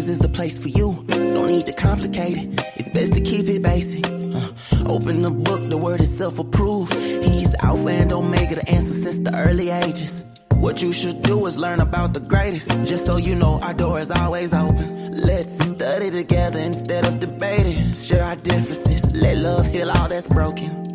this is the place for you. No need to complicate it, it's best to keep it basic. Open the book, the word itself approved. He's Alpha and Omega, the answer since the early ages. What you should do is learn about the greatest. Just so you know, our door is always open. Let's study together instead of debating. Share our differences, let love heal all that's broken.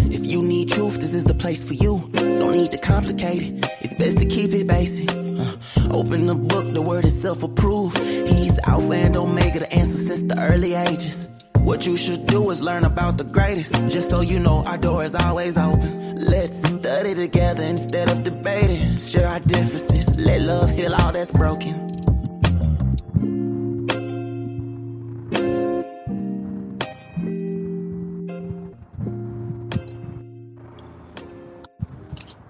If you need truth, this is the place for you. No need to complicate it, it's best to keep it basic. Open the book, the word itself approved. He's Alpha and Omega, the answer since the early ages. What you should do is learn about the greatest. Just so you know, our door is always open. Let's study together instead of debating. Share our differences, let love heal all that's broken.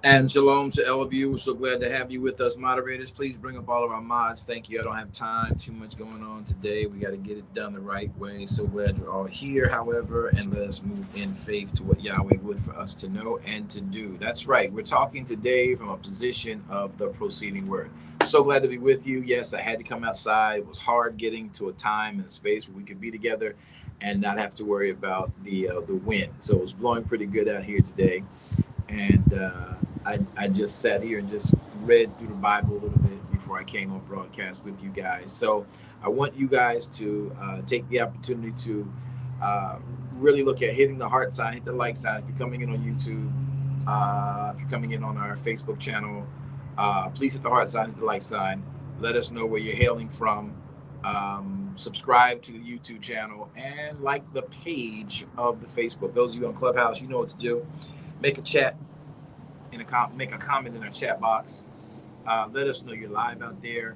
And shalom to all of you. We're so glad to have you with us. Moderators, please bring up all of our mods. Thank you. I don't have time. Too much going on today. We got to get it done the right way. So glad you're all here, however, and let us move in faith to what Yahweh would for us to know and to do. That's right. We're talking today from a position of the proceeding word. So glad to be with you. Yes, I had to come outside. It was hard getting to a time and a space where we could be together and not have to worry about the wind. So it was blowing pretty good out here today. And I just sat here and just read through the Bible a little bit before I came on broadcast with you guys. So I want you guys to take the opportunity to really look at hitting the heart sign, hit the like sign. If you're coming in on YouTube, if you're coming in on our Facebook channel, please hit the heart sign, hit the like sign. Let us know where you're hailing from. Subscribe to the YouTube channel and like the page of the Facebook. Those of you on Clubhouse, you know what to do. Make a chat, make a comment in our chat box. Let us know you're live out there.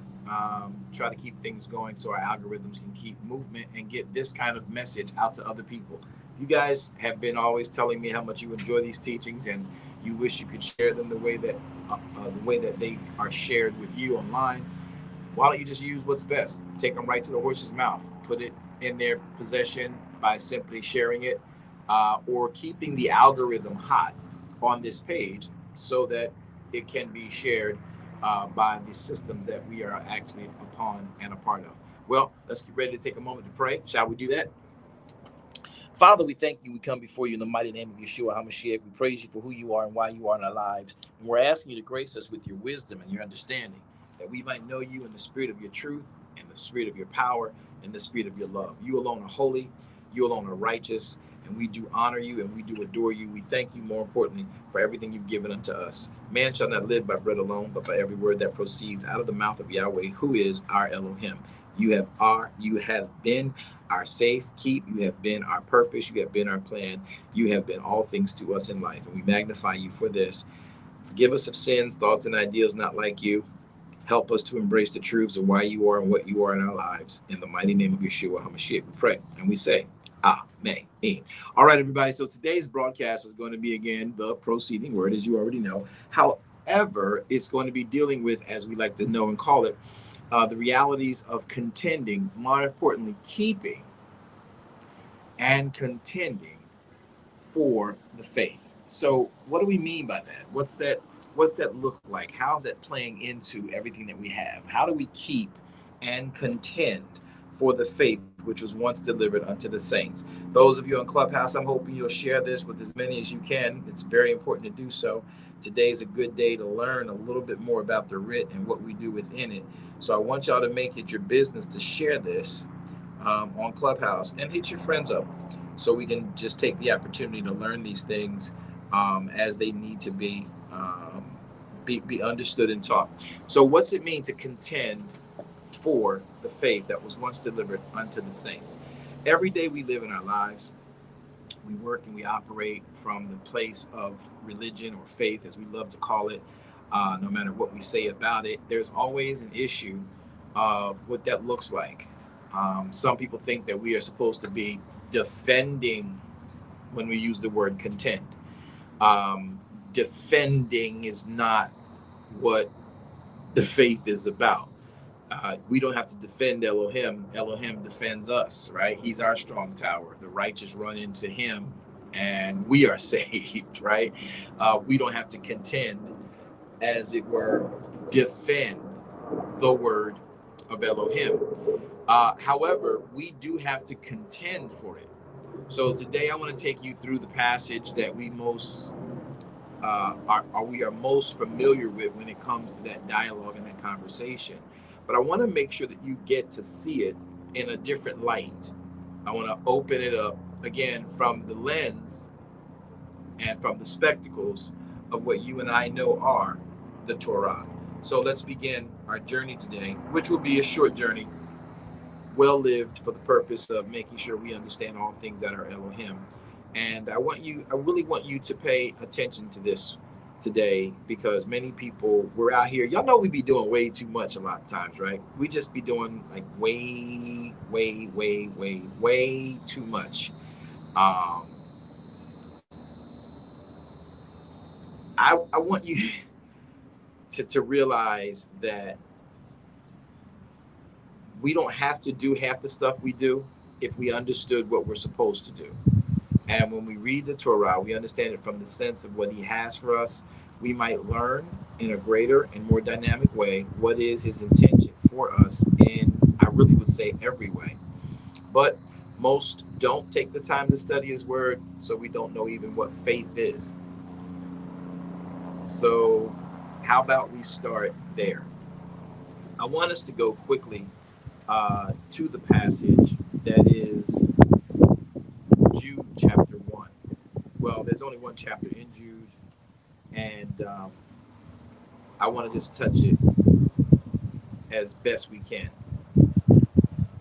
Try to keep things going so our algorithms can keep movement and get this kind of message out to other people. You guys have been always telling me how much you enjoy these teachings and you wish you could share them the way that they are shared with you online. Why don't you just use what's best? Take them right to the horse's mouth. Put it in their possession by simply sharing it. Or keeping the algorithm hot on this page so that it can be shared by the systems that we are actually upon and a part of. Well, let's get ready to take a moment to pray. Shall we do that? Father, we thank you. We come before you in the mighty name of Yeshua HaMashiach. We praise you for who you are and why you are in our lives. And we're asking you to grace us with your wisdom and your understanding, that we might know you in the spirit of your truth, in the spirit of your power, in the spirit of your love. You alone are holy. You alone are righteous. And we do honor you and we do adore you. We thank you, more importantly, for everything you've given unto us. Man shall not live by bread alone, but by every word that proceeds out of the mouth of Yahweh, who is our Elohim. You have been our safe keep. You have been our purpose. You have been our plan. You have been all things to us in life. And we magnify you for this. Forgive us of sins, thoughts, and ideals not like you. Help us to embrace the truths of why you are and what you are in our lives. In the mighty name of Yeshua HaMashiach, we pray and we say, Amen. All right, everybody. So today's broadcast is going to be, again, the proceeding word, as you already know. However, it's going to be dealing with, as we like to know and call it, the realities of contending, more importantly, keeping and contending for the faith. So what do we mean by that? What's that look like? How's that playing into everything that we have? How do we keep and contend for the faith which was once delivered unto the saints? Those of you on Clubhouse, I'm hoping you'll share this with as many as you can. It's very important to do so. Today is a good day to learn a little bit more about the writ and what we do within it. So I want y'all to make it your business to share this on Clubhouse and hit your friends up so we can just take the opportunity to learn these things as they need to be understood and taught. So what's it mean to contend for the faith that was once delivered unto the saints? Every day we live in our lives, we work and we operate from the place of religion or faith, as we love to call it. No matter what we say about it, there's always an issue of what that looks like. Some people think that we are supposed to be defending when we use the word contend. Defending is not what the faith is about. We don't have to defend Elohim. Elohim defends us, right? He's our strong tower. The righteous run into him and we are saved, right? We don't have to contend, as it were, defend the word of Elohim. However, we do have to contend for it. So today I want to take you through the passage that we are most familiar with when it comes to that dialogue and that conversation. But I want to make sure that you get to see it in a different light. I want to open it up again from the lens and from the spectacles of what you and I know are the Torah. So let's begin our journey today, which will be a short journey, well lived, for the purpose of making sure we understand all things that are Elohim. And I really want you to pay attention to this today, because many people, we're out here, y'all know we be doing way too much a lot of times, right? We just be doing like way too much. I want you to realize that we don't have to do half the stuff we do if we understood what we're supposed to do. And when we read the Torah, we understand it from the sense of what he has for us. We might learn in a greater and more dynamic way what is his intention for us in, I really would say, every way. But most don't take the time to study his word, so we don't know even what faith is. So how about we start there? I want us to go quickly to the passage that is Jude chapter 1. Well, there's only one chapter in Jude, and I want to just touch it as best we can.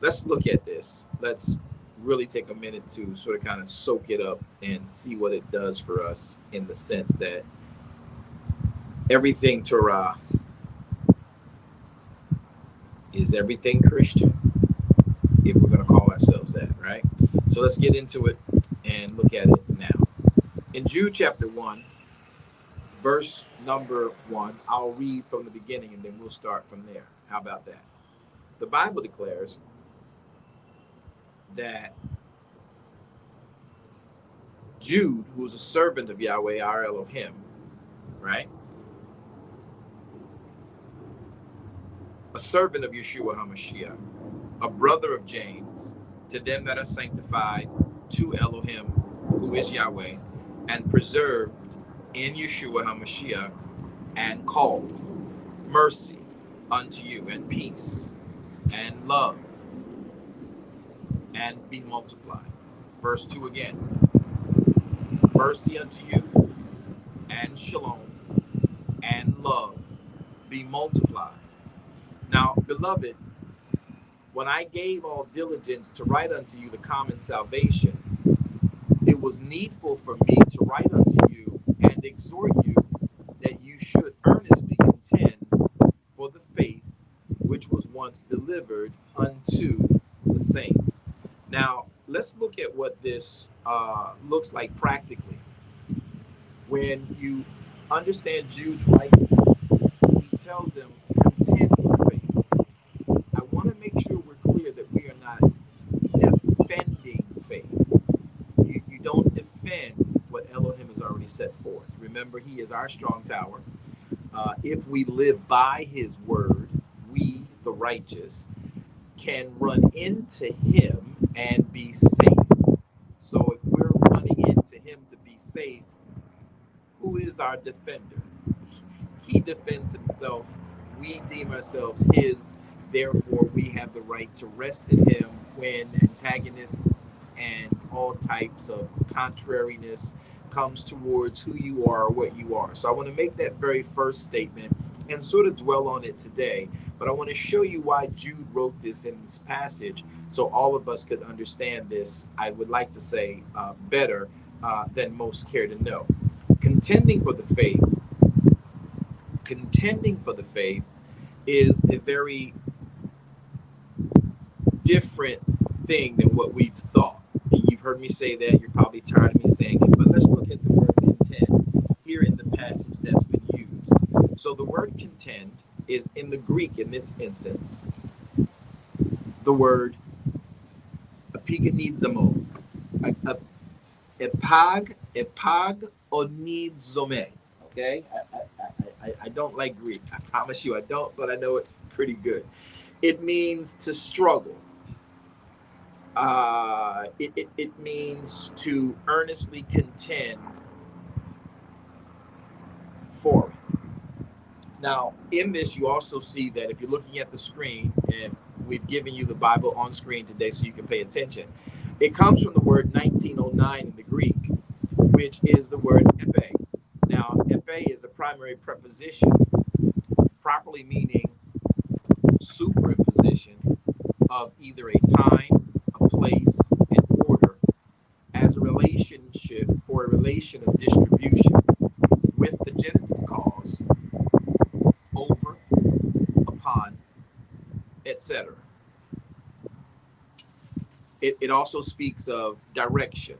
Let's look at this. Let's really take a minute to sort of kind of soak it up and see what it does for us, in the sense that everything Torah is everything Christian, if we're going to call ourselves that, right? So let's get into it and look at it now. In Jude chapter 1, verse number 1, I'll read from the beginning and then we'll start from there. How about that? The Bible declares that Jude, who is a servant of Yahweh, our Elohim, right? A servant of Yeshua HaMashiach, a brother of James, to them that are sanctified, to Elohim, who is Yahweh, and preserved in Yeshua HaMashiach, and called, mercy unto you, and peace, and love, and be multiplied. Verse 2 again. Mercy unto you, and shalom, and love, be multiplied. Now, beloved, when I gave all diligence to write unto you the common salvation, it was needful for me to write unto you and exhort you that you should earnestly contend for the faith which was once delivered unto the saints. Now, let's look at what this looks like practically. When you understand Jude's writing, he tells them, contend for the faith. I want to make sure we're clear that we are not defending faith. You don't defend what Elohim has already set forth. Remember, he is our strong tower. If we live by his word, we, the righteous, can run into him and be safe. So if we're running into him to be safe, who is our defender? He defends himself. We deem ourselves his. Therefore, we have the right to rest in him when antagonists and all types of contrariness comes towards who you are or what you are. So I want to make that very first statement and sort of dwell on it today. But I want to show you why Jude wrote this in this passage, so all of us could understand this, I would like to say, better than most care to know. Contending for the faith is a very different thing than what we've thought. And you've heard me say that. You're probably tired of me saying it. But let's look at the word contend here in the passage that's been used. So the word contend is in the Greek in this instance. the word epigenizamo, epag onizome. Okay, I don't like Greek. I promise you I don't, but I know it pretty good. It means to struggle. It means to earnestly contend for. Now, in this, you also see that if you're looking at the screen, and we've given you the Bible on screen today so you can pay attention, it comes from the word 1909 in the Greek, which is the word epe. Now, epe is a primary preposition, properly meaning superimposition of either a time, a place, an order, as a relationship or a relation of distribution with the genitive cause over, upon, etc. It also speaks of direction.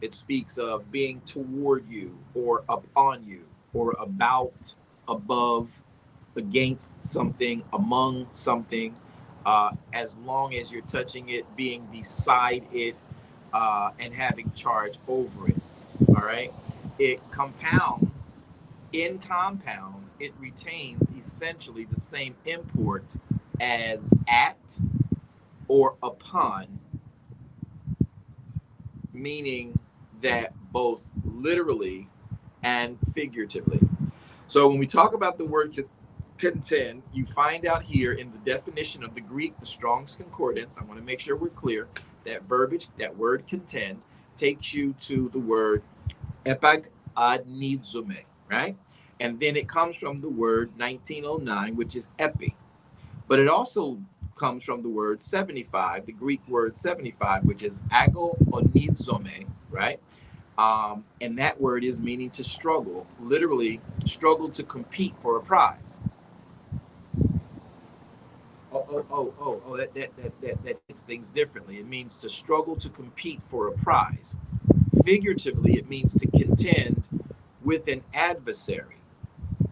It speaks of being toward you or upon you or about, above, against something, among something, as long as you're touching it, being beside it, and having charge over it. All right. It compounds. In compounds, it retains essentially the same import as at or upon, meaning that both literally and figuratively. So when we talk about the word contend, you find out here in the definition of the Greek, the Strong's Concordance. I want to make sure we're clear that verbiage, that word contend, takes you to the word epag ad nidzume, right? And then it comes from the word 1909, which is epi. But it also comes from the word 75, the Greek word 75, which is ago onidzome, right? And that word is meaning to struggle, literally struggle to compete for a prize. That hits things differently. It means to struggle to compete for a prize. Figuratively, it means to contend with an adversary.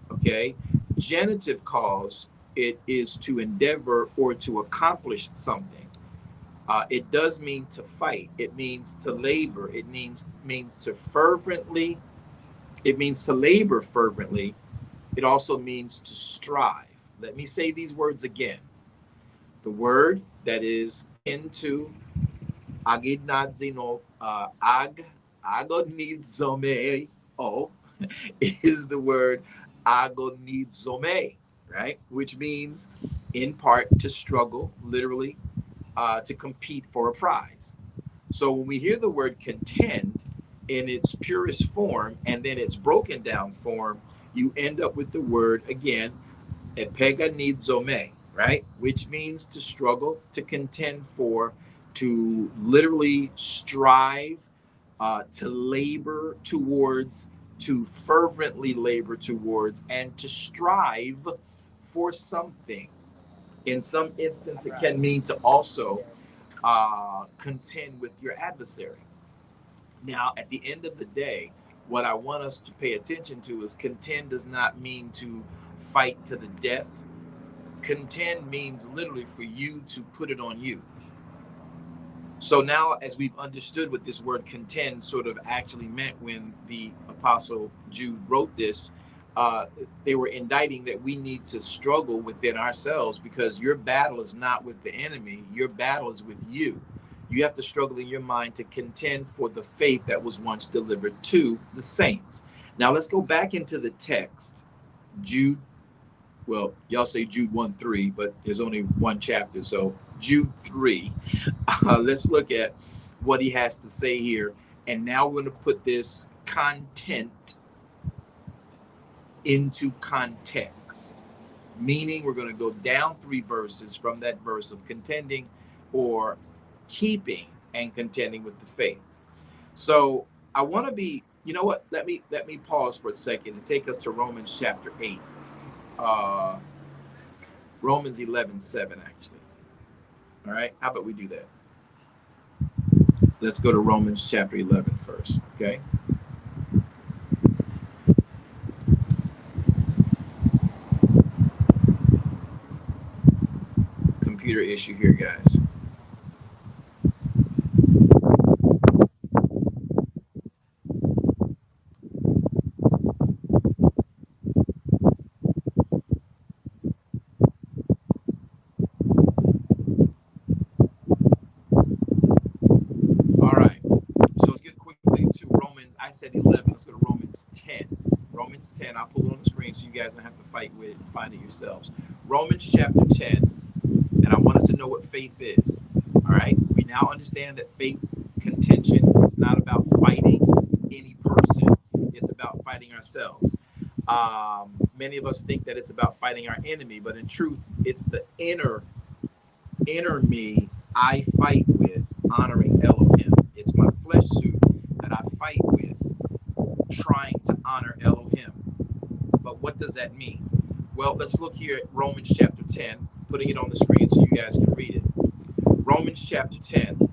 Okay? Genitive cause, it is to endeavor or to accomplish something. It does mean to fight. It means to labor. It means to fervently. It means to labor fervently. It also means to strive. Let me say these words again. The word that is into agidnadzino agonidzome is the word agonidzome, right? Which means in part to struggle, literally, to compete for a prize. So when we hear the word contend in its purest form and then its broken down form, you end up with the word again, epeganizome, right? Which means to struggle, to contend for, to literally strive, to labor towards, to fervently labor towards, and to strive for something. In some instance, it can mean to also contend with your adversary. Now, at the end of the day, what I want us to pay attention to is contend does not mean to fight to the death. Contend means literally for you to put it on you. So now, as we've understood what this word contend sort of actually meant when the Apostle Jude wrote this, they were indicting that we need to struggle within ourselves because your battle is not with the enemy, your battle is with you. You have to struggle in your mind to contend for the faith that was once delivered to the saints. Now, let's go back into the text. Jude, well, y'all say Jude 1:3, but there's only one chapter. So Jude 3. Let's look at what he has to say here. And now we're going to put this content into context, meaning we're going to go down 3 verses from that verse of contending or keeping and contending with the faith. So I want to be, you know what? Let me pause for a second and take us to Romans chapter 8. Romans 11:7, actually. All right, how about we do that? Let's go to Romans chapter 11 first, okay? Computer issue here, guys. I said 11. Let's go to Romans 10. Romans 10. I'll pull it on the screen so you guys don't have to fight with it and find it yourselves. Romans chapter 10. And I want us to know what faith is. All right. We now understand that faith contention is not about fighting any person. It's about fighting ourselves. Many of us think that it's about fighting our enemy, but in truth, it's the inner me I fight with, honoring Elohim. It's my flesh suit that I fight with, trying to honor Elohim. But what does that mean? Well, let's look here at Romans chapter 10, putting it on the screen so you guys can read it. Romans chapter 10,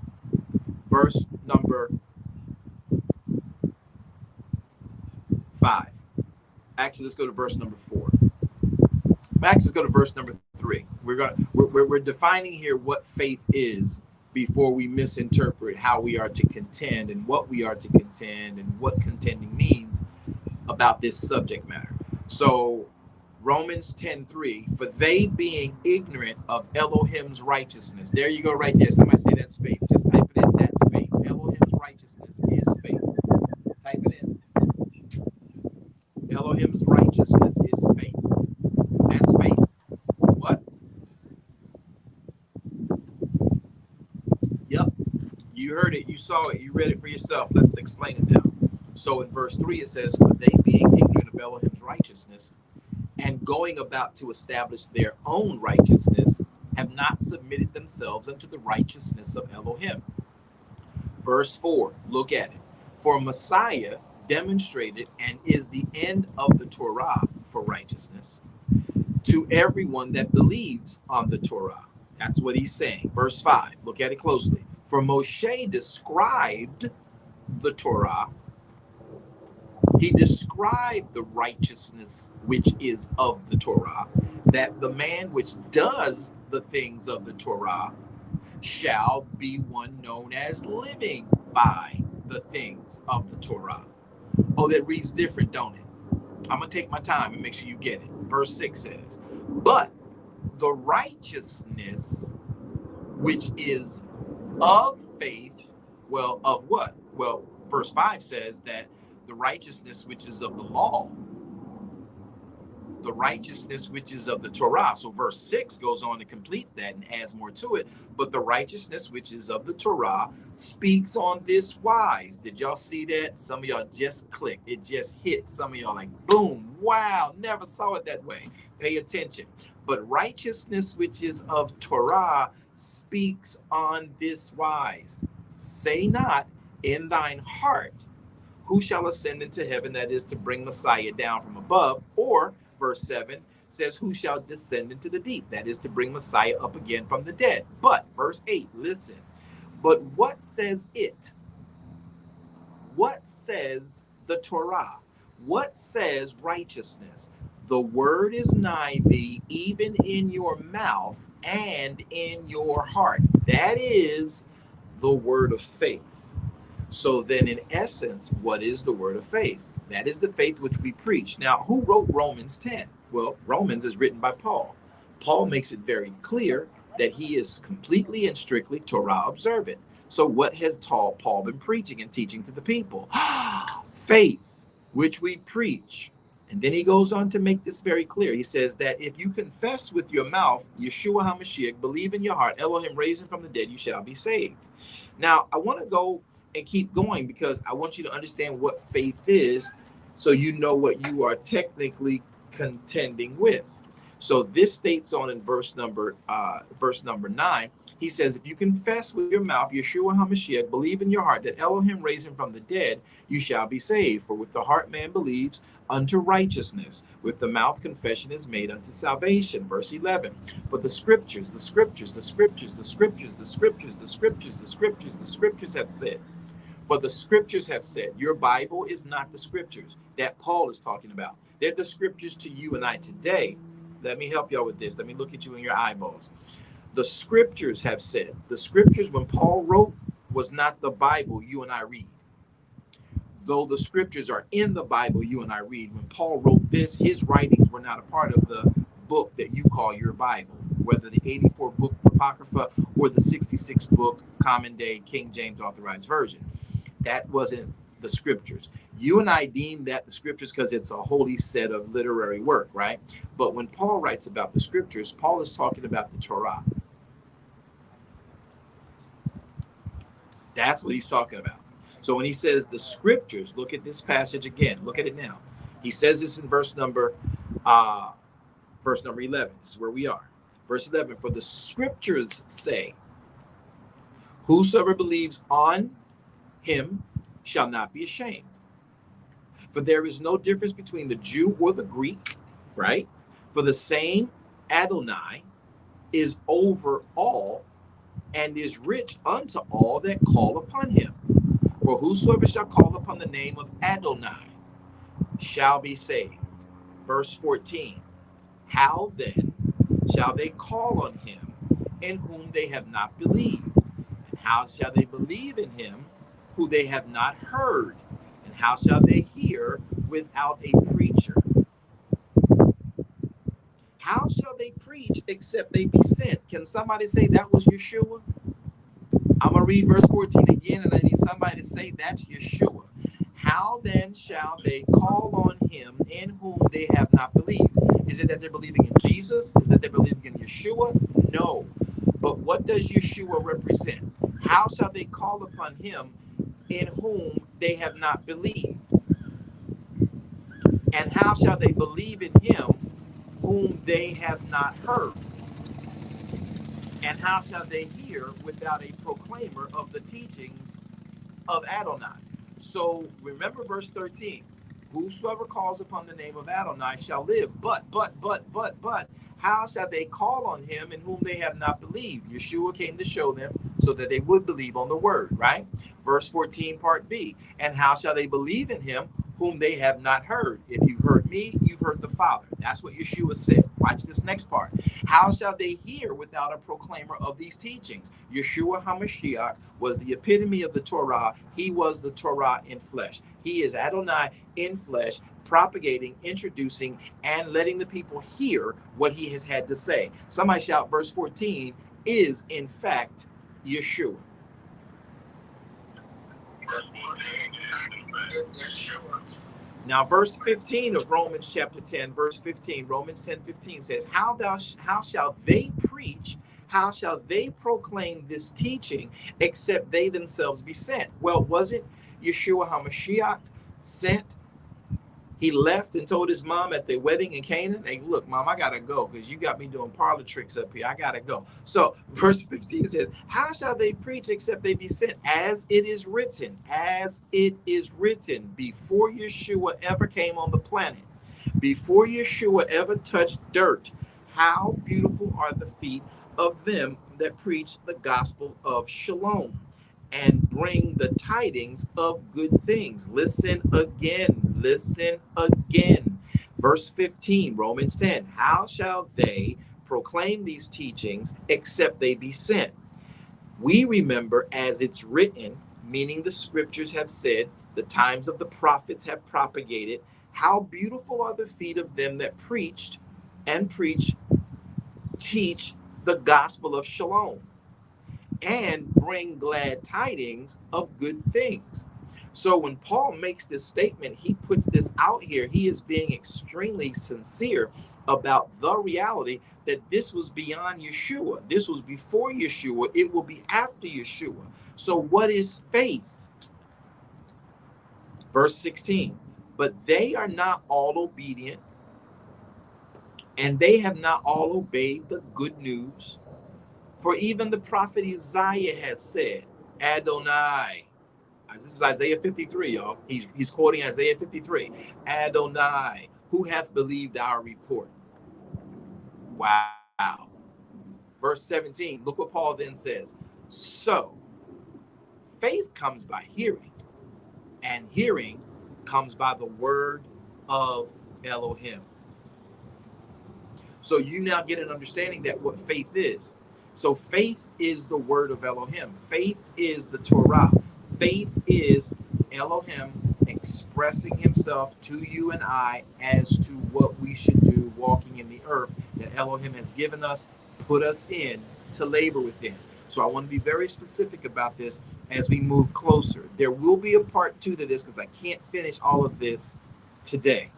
verse number 5. Actually, let's go to verse number 4. Max, let's go to verse number 3. We're defining here what faith is before we misinterpret how we are to contend and what we are to contend and what contending means about this subject matter. So Romans 10:3, for they being ignorant of Elohim's righteousness. There you go right there. Somebody say that's faith. Just type it in. That's faith. Elohim's righteousness is faith. Type it in. Elohim's righteousness is faith. That's faith. What? Yep. You heard it. You saw it. You read it for yourself. Let's explain it now. So in verse 3, it says, for they being ignorant of Elohim's righteousness and going about to establish their own righteousness, have not submitted themselves unto the righteousness of Elohim. Verse 4, look at it. For Messiah demonstrated and is the end of the Torah for righteousness to everyone that believes on the Torah. That's what he's saying. Verse 5, look at it closely. For Moshe described the Torah. He described the righteousness which is of the Torah, that the man which does the things of the Torah shall be one known as living by the things of the Torah. Oh, that reads different, don't it? I'm going to take my time and make sure you get it. Verse 6 says, but the righteousness which is of faith, well, of what? Well, verse 5 says that the righteousness which is of the law, the righteousness which is of the Torah. So verse 6 goes on and completes that and adds more to it. But the righteousness which is of the Torah speaks on this wise. Did y'all see that? Some of y'all just clicked. It just hit. Some of y'all like, boom, wow, never saw it that way. Pay attention. But righteousness which is of Torah speaks on this wise. Say not in thine heart, who shall ascend into heaven, that is to bring Messiah down from above, or verse 7 says, who shall descend into the deep, that is to bring Messiah up again from the dead. But verse 8, listen, but what says it? What says the Torah? What says righteousness? The word is nigh thee, even in your mouth and in your heart. That is the word of faith. So then in essence, what is the word of faith? That is the faith which we preach. Now, who wrote Romans 10? Well, Romans is written by Paul. Paul makes it very clear that he is completely and strictly Torah observant. So what has Paul been preaching and teaching to the people? Faith, which we preach. And then he goes on to make this very clear. He says that if you confess with your mouth, Yeshua HaMashiach, believe in your heart, Elohim raised him from the dead, you shall be saved. Now, I want to go and keep going because I want you to understand what faith is so you know what you are technically contending with. So this states on in verse number 9, he says, if you confess with your mouth Yeshua HaMashiach, believe in your heart that Elohim raised him from the dead, you shall be saved. For with the heart man believes unto righteousness, with the mouth confession is made unto salvation. Verse 11, for the scriptures have said. For the scriptures have said, your Bible is not the scriptures that Paul is talking about. They're the scriptures to you and I today. Let me help y'all with this. Let me look at you in your eyeballs. The scriptures have said. The scriptures when Paul wrote was not the Bible you and I read. Though the scriptures are in the Bible you and I read, when Paul wrote this, his writings were not a part of the book that you call your Bible, whether the 84 book Apocrypha or the 66 book Common Day King James Authorized Version. That wasn't the scriptures. You and I deem that the scriptures because it's a holy set of literary work, right? But when Paul writes about the scriptures, Paul is talking about the Torah. That's what he's talking about. So when he says the scriptures, look at this passage again. Look at it now. He says this in verse number 11. This is where we are. Verse 11, for the scriptures say, whosoever believes on him shall not be ashamed. For there is no difference between the Jew or the Greek, right? For the same Adonai is over all and is rich unto all that call upon him. For whosoever shall call upon the name of Adonai shall be saved. Verse 14, how then shall they call on him in whom they have not believed? And how shall they believe in him who they have not heard? And how shall they hear without a preacher? How shall they preach except they be sent? Can somebody say that was Yeshua? I'm going to read verse 14 again, and I need somebody to say that's Yeshua. How then shall they call on him in whom they have not believed? Is it that they're believing in Jesus? Is it they're believing in Yeshua? No. But what does Yeshua represent? How shall they call upon him in whom they have not believed? And how shall they believe in him whom they have not heard? And how shall they hear without a proclaimer of the teachings of Adonai? So remember verse 13. Whosoever calls upon the name of Adonai shall live. But, how shall they call on him in whom they have not believed? Yeshua came to show them so that they would believe on the word, right? Verse 14, part B. And how shall they believe in him whom they have not heard? If you've heard me, you've heard the Father. That's what Yeshua said. Watch this next part. How shall they hear without a proclaimer of these teachings? Yeshua HaMashiach was the epitome of the Torah. He was the Torah in flesh. He is Adonai in flesh, propagating, introducing, and letting the people hear what he has had to say. Somebody shout, verse 14 is in fact Yeshua. Now, verse 15 of Romans chapter 10, verse 15, Romans 10:15 says, how shall they preach? How shall they proclaim this teaching except they themselves be sent? Well, wasn't Yeshua HaMashiach sent? He left and told his mom at the wedding in Canaan, hey, look, mom, I got to go because you got me doing parlor tricks up here. I got to go. So verse 15 says, how shall they preach except they be sent? As it is written, before Yeshua ever came on the planet, before Yeshua ever touched dirt, how beautiful are the feet of them that preach the gospel of Shalom and bring the tidings of good things. Listen again. Verse 15, Romans 10. How shall they proclaim these teachings except they be sent? We remember as it's written, meaning the scriptures have said, the times of the prophets have propagated. How beautiful are the feet of them that teach the gospel of Shalom and bring glad tidings of good things. So when Paul makes this statement, he puts this out here. He is being extremely sincere about the reality that this was beyond Yeshua. This was before Yeshua. It will be after Yeshua. So what is faith? Verse 16, but they are not all obedient, and they have not all obeyed the good news. For even the prophet Isaiah has said, Adonai. This is Isaiah 53, y'all. He's quoting Isaiah 53. Adonai, who hath believed our report? Wow. Verse 17, look what Paul then says. So, faith comes by hearing, and hearing comes by the word of Elohim. So you now get an understanding that what faith is. So faith is the word of Elohim. Faith is the Torah. Faith is Elohim expressing himself to you and I as to what we should do walking in the earth that Elohim has given us, put us in to labor within. So I want to be very specific about this. as we move closer. There will be a part 2 to this because I can't finish all of this today.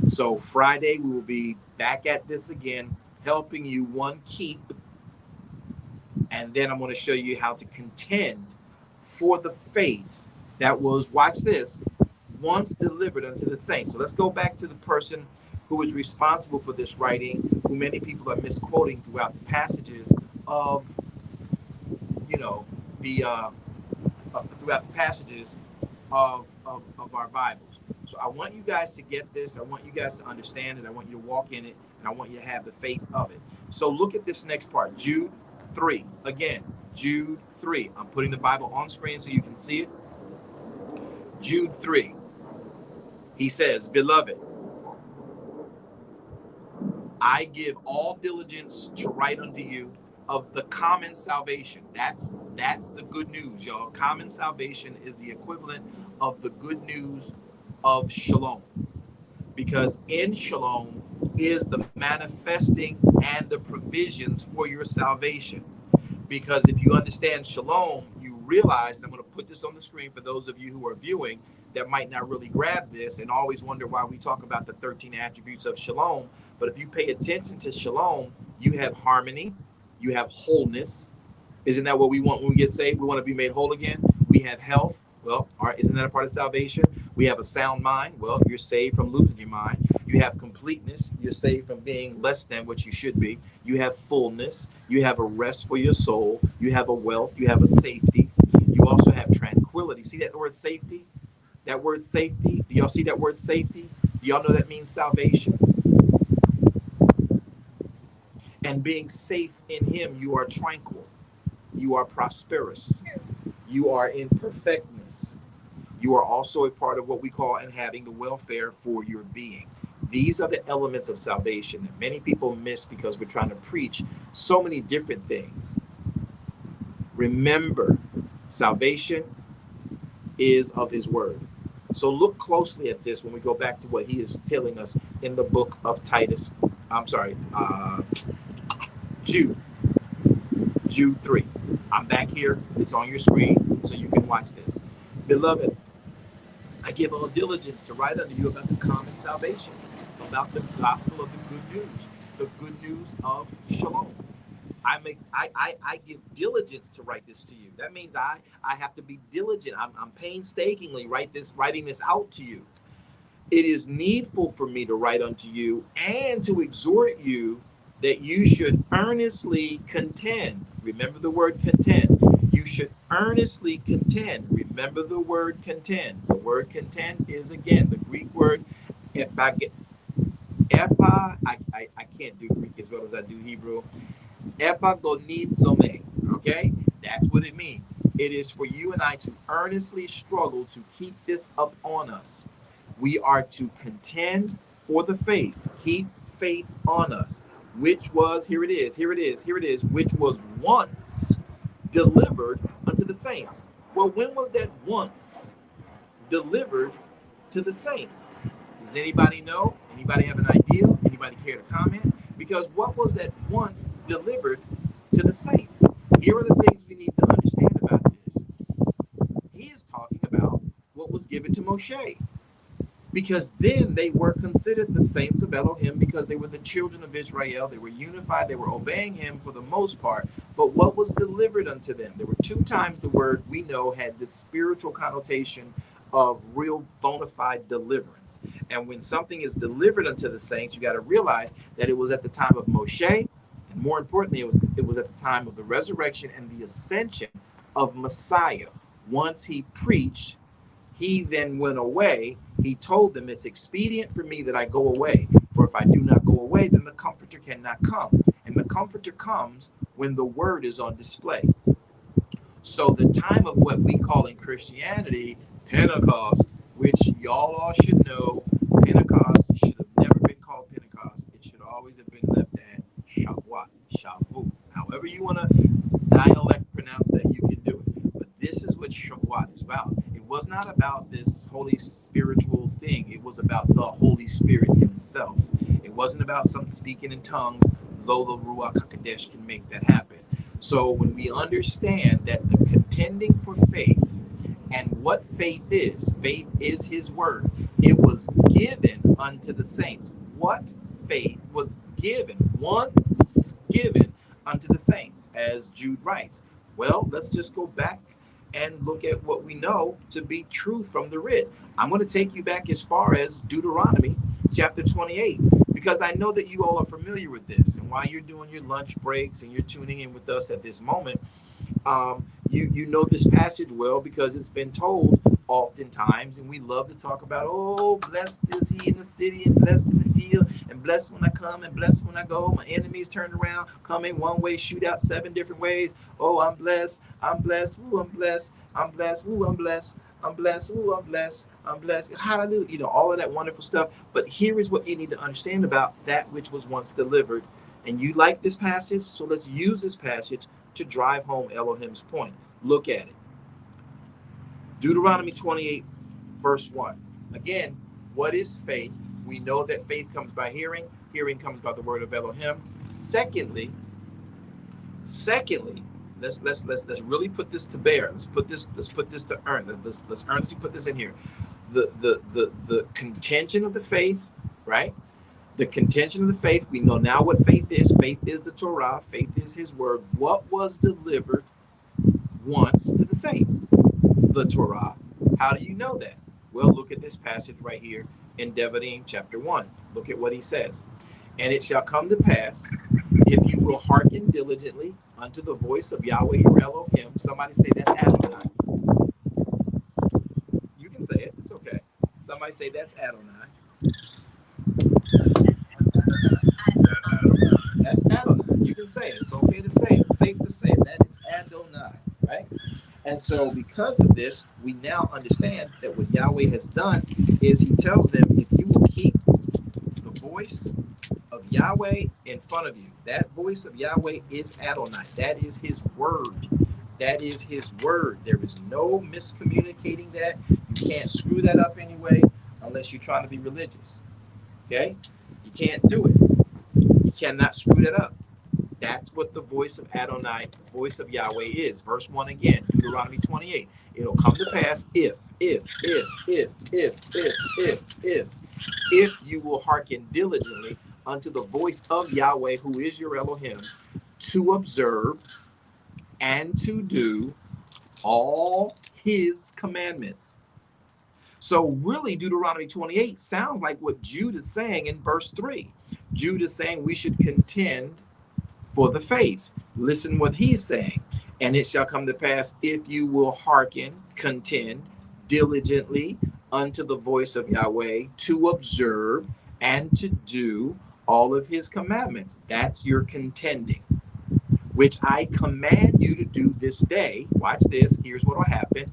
So Friday we will be back at this again, helping you one keep, and then I'm going to show you how to contend for the faith that was, watch this, once delivered unto the saints. So let's go back to the person who is responsible for this writing, who many people are misquoting throughout the passages of, the throughout the passages of our Bibles. So I want you guys to get this. I want you guys to understand it. I want you to walk in it, and I want you to have the faith of it. So look at this next part, Jude 3. Again, Jude 3. I'm putting the Bible on screen so you can see it. Jude 3. He says, "Beloved, I give all diligence to write unto you of the common salvation." That's the good news, y'all. Common salvation is the equivalent of the good news of shalom, because in shalom is the manifesting and the provisions for your salvation. Because if you understand shalom, you realize, and I'm going to put this on the screen for those of you who are viewing that might not really grab this and always wonder why we talk about the 13 attributes of shalom. But if you pay attention to shalom, you have harmony, you have wholeness. Isn't that what we want when we get saved? We want to be made whole again. We have health. Well, isn't that a part of salvation? We have a sound mind. Well, you're saved from losing your mind. You have completeness. You're saved from being less than what you should be. You have fullness. You have a rest for your soul. You have a wealth. You have a safety. You also have tranquility. See that word safety? That word safety. Do y'all see that word safety? Do y'all know that means salvation? And being safe in him, you are tranquil. You are prosperous. You are in perfectness. You are also a part of what we call and having the welfare for your being. These are the elements of salvation that many people miss because we're trying to preach so many different things. Remember, salvation is of his word. So look closely at this when we go back to what he is telling us in the book of Titus. Jude 3. I'm back here. It's on your screen so you can watch this. "Beloved, I give all diligence to write unto you about the common salvation, about the gospel of the good news of shalom." I give diligence to write this to you. That means I have to be diligent. I'm painstakingly writing this out to you. "It is needful for me to write unto you and to exhort you that you should earnestly contend." Remember the word contend. You should earnestly contend. Remember the word contend. The word contend is, again, the Greek word epa. I can't do Greek as well as I do Hebrew. Epagonizome. Okay? That's what it means. It is for you and I to earnestly struggle to keep this up on us. We are to contend for the faith. Keep faith on us. Which was, here it is, which was once delivered unto the saints. Well, when was that once delivered to the saints? Does anybody know? Anybody have an idea? Anybody care to comment? Because what was that once delivered to the saints? Here are the things we need to understand about this. He is talking about what was given to Moshe. Because then they were considered the saints of Elohim because they were the children of Israel. They were unified. They were obeying him for the most part. But what was delivered unto them? There were 2 times the word we know had this spiritual connotation of real bona fide deliverance. And when something is delivered unto the saints, you got to realize that it was at the time of Moshe. And more importantly, it was at the time of the resurrection and the ascension of Messiah. Once he preached, he then went away. He told them, "It's expedient for me that I go away. For if I do not go away, then the Comforter cannot come." And the Comforter comes when the word is on display. So the time of what we call in Christianity Pentecost, which y'all all should know, Pentecost should have never been called Pentecost. It should always have been left at Shavuot, Shavu. However you want to dialect pronounce that, you can do it. But this is what Shavuot is about. It was not about this holy spiritual thing. It was about the Holy Spirit himself. It wasn't about some speaking in tongues, though the Ruach HaKodesh can make that happen. So when we understand that the contending for faith and what faith is his word. It was given unto the saints. What faith was given? Once given unto the saints, as Jude writes. Well, let's just go back and look at what we know to be truth from the writ. I'm going to take you back as far as Deuteronomy chapter 28, because I know that you all are familiar with this. And while you're doing your lunch breaks and you're tuning in with us at this moment, you know this passage well because it's been told oftentimes, and we love to talk about, oh, blessed is he in the city and blessed in the field, and blessed when I come and blessed when I go. My enemies turned around, come in one way, shoot out 7 different ways. Oh, I'm blessed, ooh, I'm blessed, ooh, I'm blessed, ooh, I'm blessed, hallelujah. You know, all of that wonderful stuff. But here is what you need to understand about that which was once delivered. And you like this passage, so let's use this passage to drive home Elohim's point. Look at it. Deuteronomy 28, verse 1. Again, what is faith? We know that faith comes by hearing. Hearing comes by the word of Elohim. Secondly, let's really put this to bear. Let's put this to earn. Let's earnestly put this in here. The contention of the faith, right? The contention of the faith. We know now what faith is. Faith is the Torah. Faith is his word. What was delivered once to the saints? The Torah. How do you know that? Well, look at this passage right here in Devarim chapter 1. Look at what he says. And it shall come to pass, if you will hearken diligently unto the voice of Yahweh your Elohim. Somebody say that's Adonai. You can say it. It's okay. Somebody say that's Adonai. That's Adonai. You can say it. It's okay to say it. It's safe to say it. That is Adonai, right? And so because of this, we now understand that what Yahweh has done is he tells them, if you will keep the voice of Yahweh in front of you, that voice of Yahweh is Adonai. That is his word. That is his word. There is no miscommunicating that. You can't screw that up anyway unless you're trying to be religious. Okay? You can't do it. You cannot screw that up. That's what the voice of Adonai, the voice of Yahweh is. Verse 1 again, Deuteronomy 28. It'll come to pass if you will hearken diligently unto the voice of Yahweh, who is your Elohim, to observe and to do all his commandments. So really, Deuteronomy 28 sounds like what Jude is saying in verse 3. Jude is saying we should contend for the faith. Listen what he's saying. And it shall come to pass, if you will hearken, contend diligently unto the voice of Yahweh, to observe and to do all of his commandments. That's your contending, which I command you to do this day. Watch this. Here's what will happen.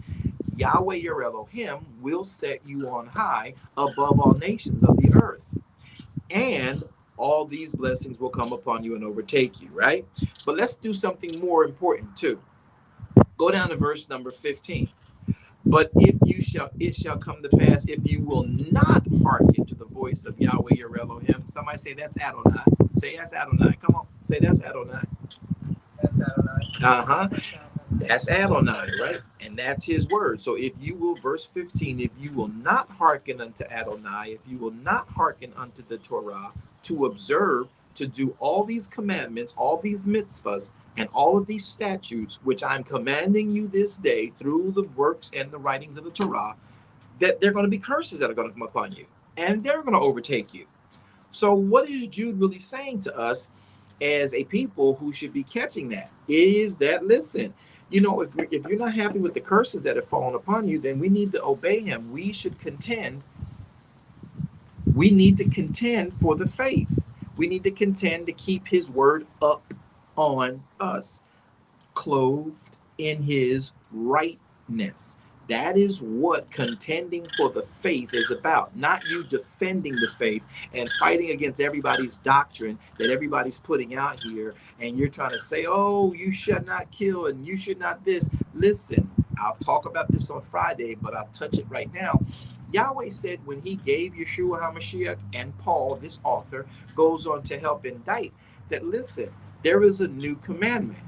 Yahweh your Elohim will set you on high above all nations of the earth. And all these blessings will come upon you and overtake you, right? But let's do something more important too. Go down to verse number 15. But it shall come to pass, if you will not hearken to the voice of Yahweh your Elohim. Somebody say that's Adonai. Say that's Adonai. Come on. Say that's Adonai. That's Adonai. Uh-huh. That's Adonai, right? And that's his word. So if you will, verse 15, if you will not hearken unto Adonai, if you will not hearken unto the Torah, to observe, to do all these commandments, all these mitzvahs, and all of these statutes, which I'm commanding you this day through the works and the writings of the Torah, that there are going to be curses that are going to come upon you, and they're going to overtake you. So what is Jude really saying to us as a people who should be catching that? Is that, listen, you know, if you're not happy with the curses that have fallen upon you, then we need to obey him. We should contend. We need to contend for the faith. We need to contend to keep his word up on us, clothed in his rightness. That is what contending for the faith is about. Not you defending the faith and fighting against everybody's doctrine that everybody's putting out here. And you're trying to say, oh, you should not kill and you should not this. Listen, I'll talk about this on Friday, but I'll touch it right now. Yahweh said when he gave Yeshua HaMashiach, and Paul, this author, goes on to help indict that, listen, there is a new commandment.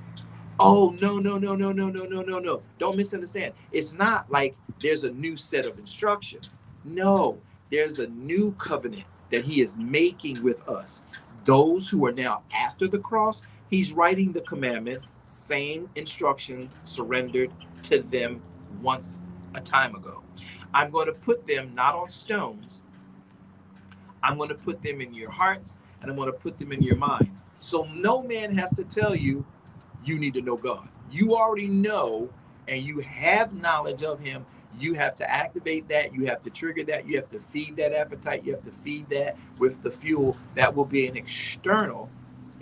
Oh, no, no, no, no, no, no, no, no, no. Don't misunderstand. It's not like there's a new set of instructions. No, there's a new covenant that he is making with us. Those who are now after the cross, he's writing the commandments, same instructions surrendered to them once a time ago. I'm going to put them not on stones, I'm going to put them in your hearts, and I'm going to put them in your minds. So no man has to tell you, you need to know God. You already know, and you have knowledge of him. You have to activate that. You have to trigger that. You have to feed that appetite. You have to feed that with the fuel. That will be an external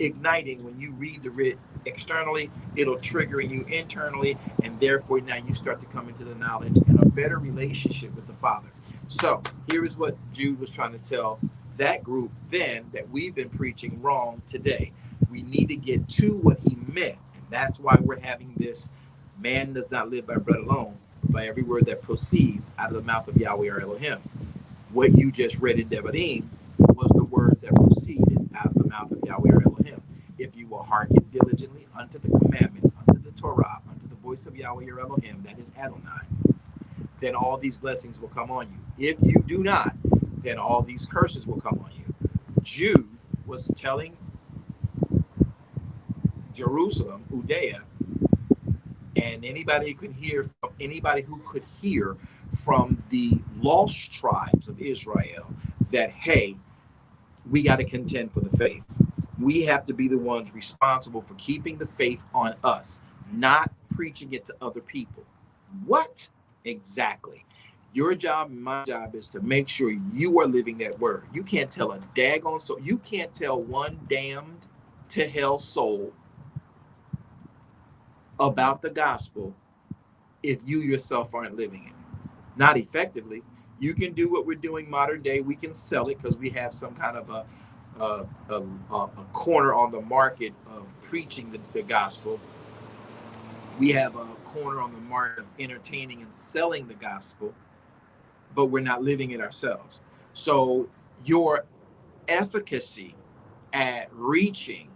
igniting. When you read the writ externally, it'll trigger in you internally, and therefore now you start to come into the knowledge and a better relationship with the Father. So here is what Jude was trying to tell that group then that we've been preaching wrong today. We need to get to what he meant. And that's why we're having this man does not live by bread alone, but by every word that proceeds out of the mouth of Yahweh or Elohim. What you just read in Devarim was the words that proceeded out of the mouth of Yahweh or Elohim. If you will hearken diligently unto the commandments, unto the Torah, unto the voice of Yahweh or Elohim, that is Adonai, then all these blessings will come on you. If you do not, then all these curses will come on you. Jude was telling Jerusalem, Judea, and anybody who could hear from the lost tribes of Israel that, hey, we got to contend for the faith. We have to be the ones responsible for keeping the faith on us, not preaching it to other people. What? Exactly. Your job and my job is to make sure you are living that word. You can't tell a daggone soul. You can't tell one damned to hell soul about the gospel if you yourself aren't living it. Not effectively. You can do what we're doing modern day. We can sell it because we have some kind of a corner on the market of preaching the gospel. We have a corner on the market of entertaining and selling the gospel, but we're not living it ourselves. So your efficacy at reaching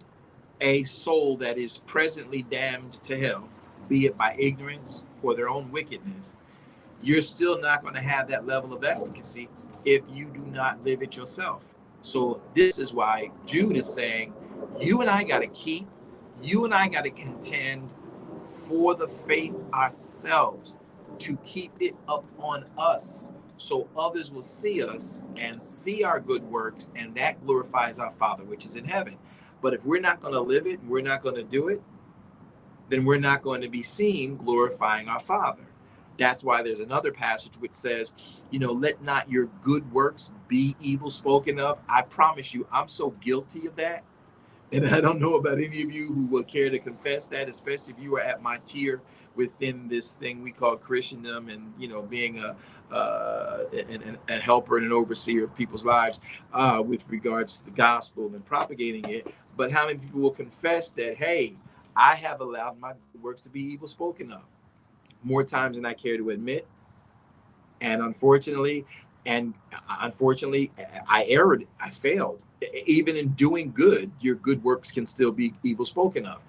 a soul that is presently damned to hell, be it by ignorance or their own wickedness, you're still not going to have that level of efficacy if you do not live it yourself. So this is why Jude is saying, you and I got to contend for the faith ourselves, to keep it up on us, so others will see us and see our good works, and that glorifies our Father which is in heaven. But if we're not going to live it, we're not going to do it, then we're not going to be seen glorifying our Father. That's why there's another passage which says, let not your good works be evil spoken of. I promise you, I'm so guilty of that. And I don't know about any of you who will care to confess that, especially if you are at my tier within this thing we call Christendom, and being a helper and an overseer of people's lives with regards to the gospel and propagating it. But how many people will confess that, hey, I have allowed my good works to be evil spoken of more times than I care to admit? And unfortunately, I erred. I failed. Even in doing good, your good works can still be evil spoken of.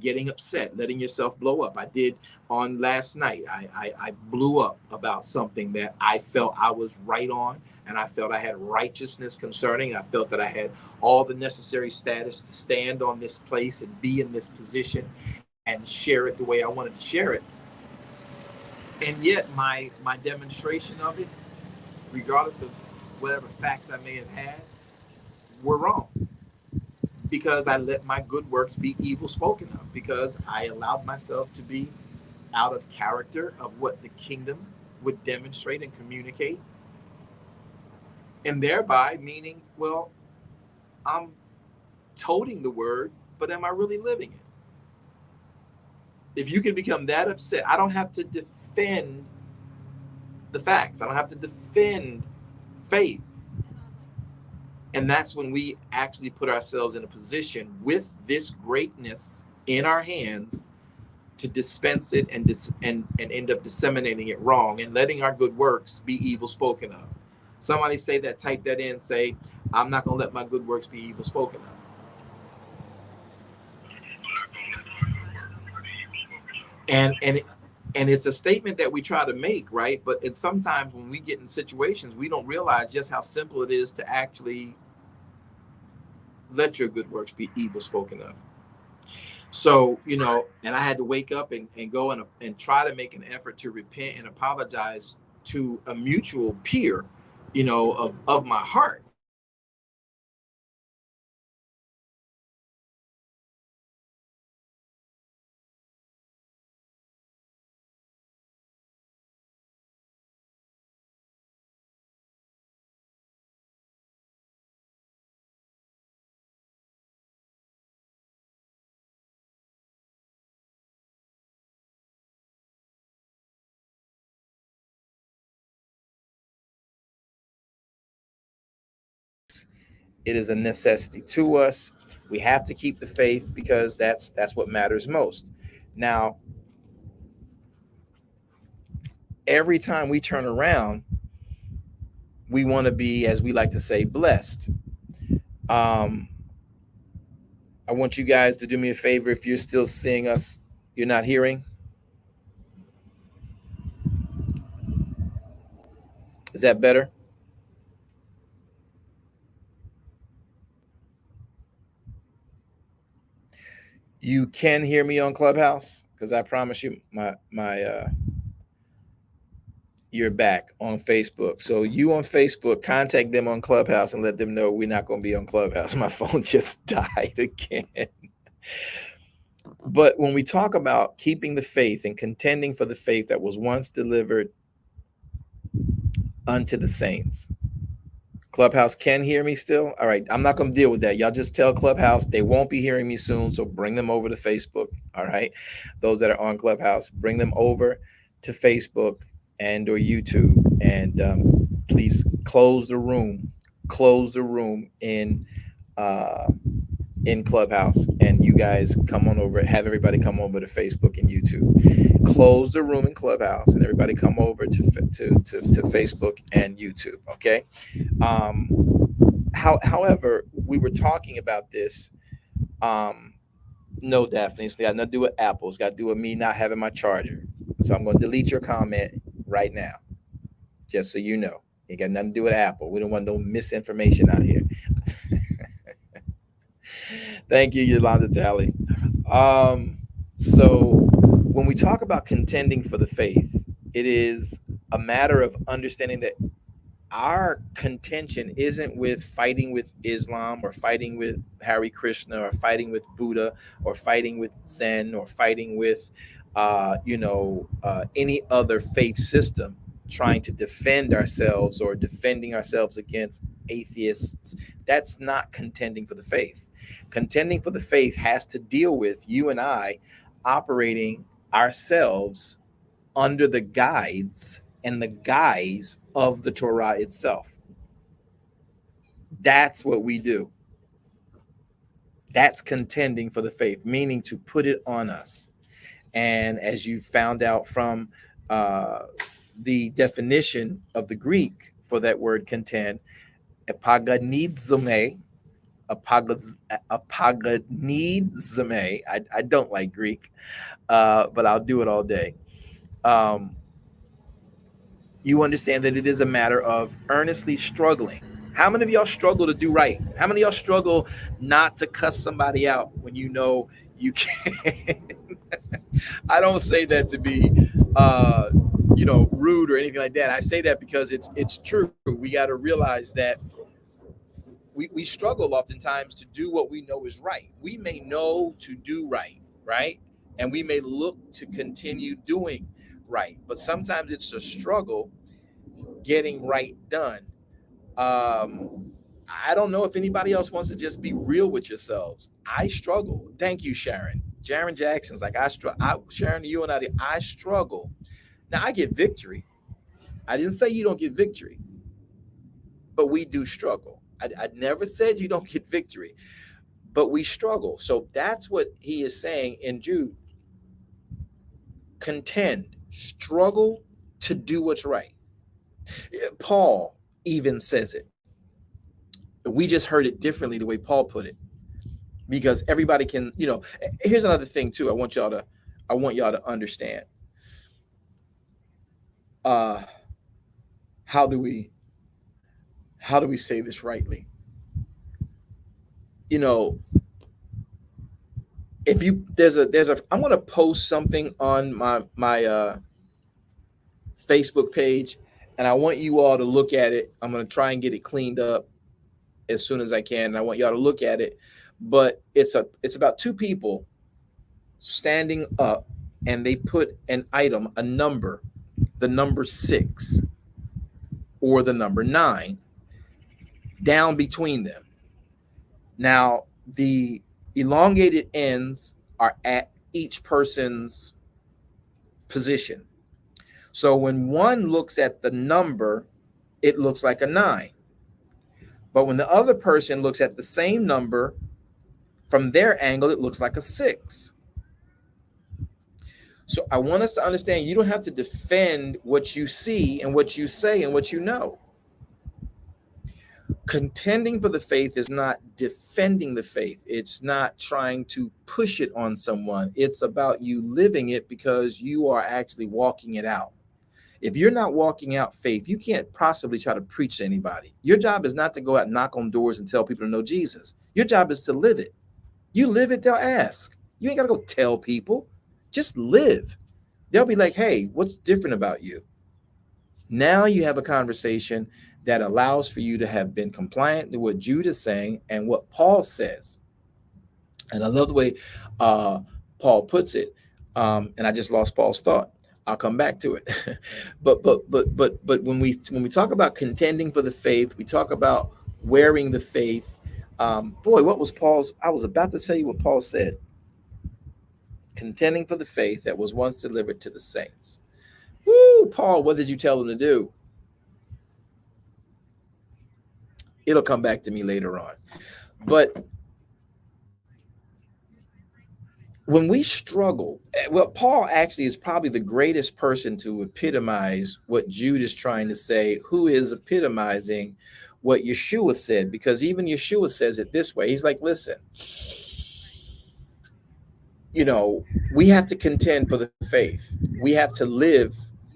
Getting upset, letting yourself blow up. I did on last night. I blew up about something that I felt I was right on, and I felt I had righteousness concerning. I felt that I had all the necessary status to stand on this place and be in this position and share it the way I wanted to share it. And yet my demonstration of it, regardless of whatever facts I may have had, were wrong, because I let my good works be evil spoken of, because I allowed myself to be out of character of what the kingdom would demonstrate and communicate. And thereby meaning, well, I'm toting the word, but am I really living it? If you can become that upset, I don't have to defend the facts. I don't have to defend faith. And that's when we actually put ourselves in a position with this greatness in our hands to dispense it and end up disseminating it wrong and letting our good works be evil spoken of. Somebody say that, type that in, say, I'm not going to let my good works be evil spoken of. And and it's a statement that we try to make, right? But it's sometimes when we get in situations, we don't realize just how simple it is to actually let your good works be evil spoken of. So, and I had to wake up and go and try to make an effort to repent and apologize to a mutual peer, of my heart. It is a necessity to us. We have to keep the faith because that's what matters most. Now, every time we turn around, we want to be, as we like to say, blessed. Um, I want you guys to do me a favor. If you're still seeing us, you're not hearing. Is that better? You can hear me on Clubhouse because I promise you, my you're back on Facebook. So you on Facebook, contact them on Clubhouse and let them know we're not going to be on Clubhouse. My phone just died again. But when we talk about keeping the faith and contending for the faith that was once delivered unto the saints, Clubhouse can hear me still. All right, I'm not going to deal with that. Y'all just tell Clubhouse they won't be hearing me soon, so bring them over to Facebook. All right, those that are on Clubhouse, bring them over to Facebook and or YouTube, and please close the room. Close the room uh, in Clubhouse, and you guys come on over. Have everybody come over to Facebook and YouTube. Close the room in Clubhouse, and everybody come over to Facebook and YouTube. Okay. Um, however, we were talking about this. Um, no, Daphne, it's got nothing to do with Apple. It's got to do with me not having my charger. So I'm going to delete your comment right now, just so you know. It got nothing to do with Apple. We don't want no misinformation out here. Thank you, Yolanda Talley. Um, so when we talk about contending for the faith, it is a matter of understanding that our contention isn't with fighting with Islam or fighting with Hare Krishna or fighting with Buddha or fighting with Zen or fighting with, any other faith system, trying to defend ourselves or defending ourselves against atheists. That's not contending for the faith. Contending for the faith has to deal with you and I operating ourselves under the guides and the guise of the Torah itself. That's what we do. That's contending for the faith, meaning to put it on us. And as you found out from uh, the definition of the Greek for that word contend, epaganizome, epaganizome. I don't like Greek, but I'll do it all day. Um, you understand that it is a matter of earnestly struggling. How many of y'all struggle to do right? How many of y'all struggle not to cuss somebody out when you know you can? I don't say that to be, rude or anything like that. I say that because it's true. We got to realize that we struggle oftentimes to do what we know is right. We may know to do right, right? And we may look to continue doing right. But sometimes it's a struggle getting right done. I don't know if anybody else wants to just be real with yourselves. I struggle. Thank you, Sharon. Sharon Jackson's like, Sharon, you and I struggle. Now, I get victory. I didn't say you don't get victory, but we do struggle. I never said you don't get victory, but we struggle. So that's what he is saying in Jude. Contend, struggle to do what's right. Paul even says it. We just heard it differently the way Paul put it, because everybody can, here's another thing too. I want y'all to I want y'all to understand. Uh, how do we say this rightly? You know, if you there's a I'm gonna post something on my Facebook page, and I want you all to look at it. I'm gonna try and get it cleaned up as soon as I can, and I want y'all to look at it. But it's about two people standing up, and they put an item, a number, the number 6 or the number 9 down between them. Now, the elongated ends are at each person's position. So when one looks at the number, it looks like a 9. But when the other person looks at the same number from their angle, it looks like a 6. So I want us to understand, you don't have to defend what you see and what you say and what you know. Contending for the faith is not defending the faith. It's not trying to push it on someone. It's about you living it because you are actually walking it out. If you're not walking out faith, you can't possibly try to preach to anybody. Your job is not to go out and knock on doors and tell people to know Jesus. Your job is to live it. You live it, they'll ask. You ain't got to go tell people. Just live. They'll be like, hey, what's different about you? Now you have a conversation that allows for you to have been compliant to what Jude is saying and what Paul says. And I love the way Paul puts it. And I just lost Paul's thought. I'll come back to it. but when we talk about contending for the faith, we talk about wearing the faith. Boy, what was Paul's? I was about to tell you what Paul said. Contending for the faith that was once delivered to the saints. Woo, Paul, what did you tell them to do? It'll come back to me later on. But when we struggle, well, Paul actually is probably the greatest person to epitomize what Jude is trying to say, who is epitomizing what Yeshua said, because even Yeshua says it this way. He's like, listen, we have to contend for the faith. We have to live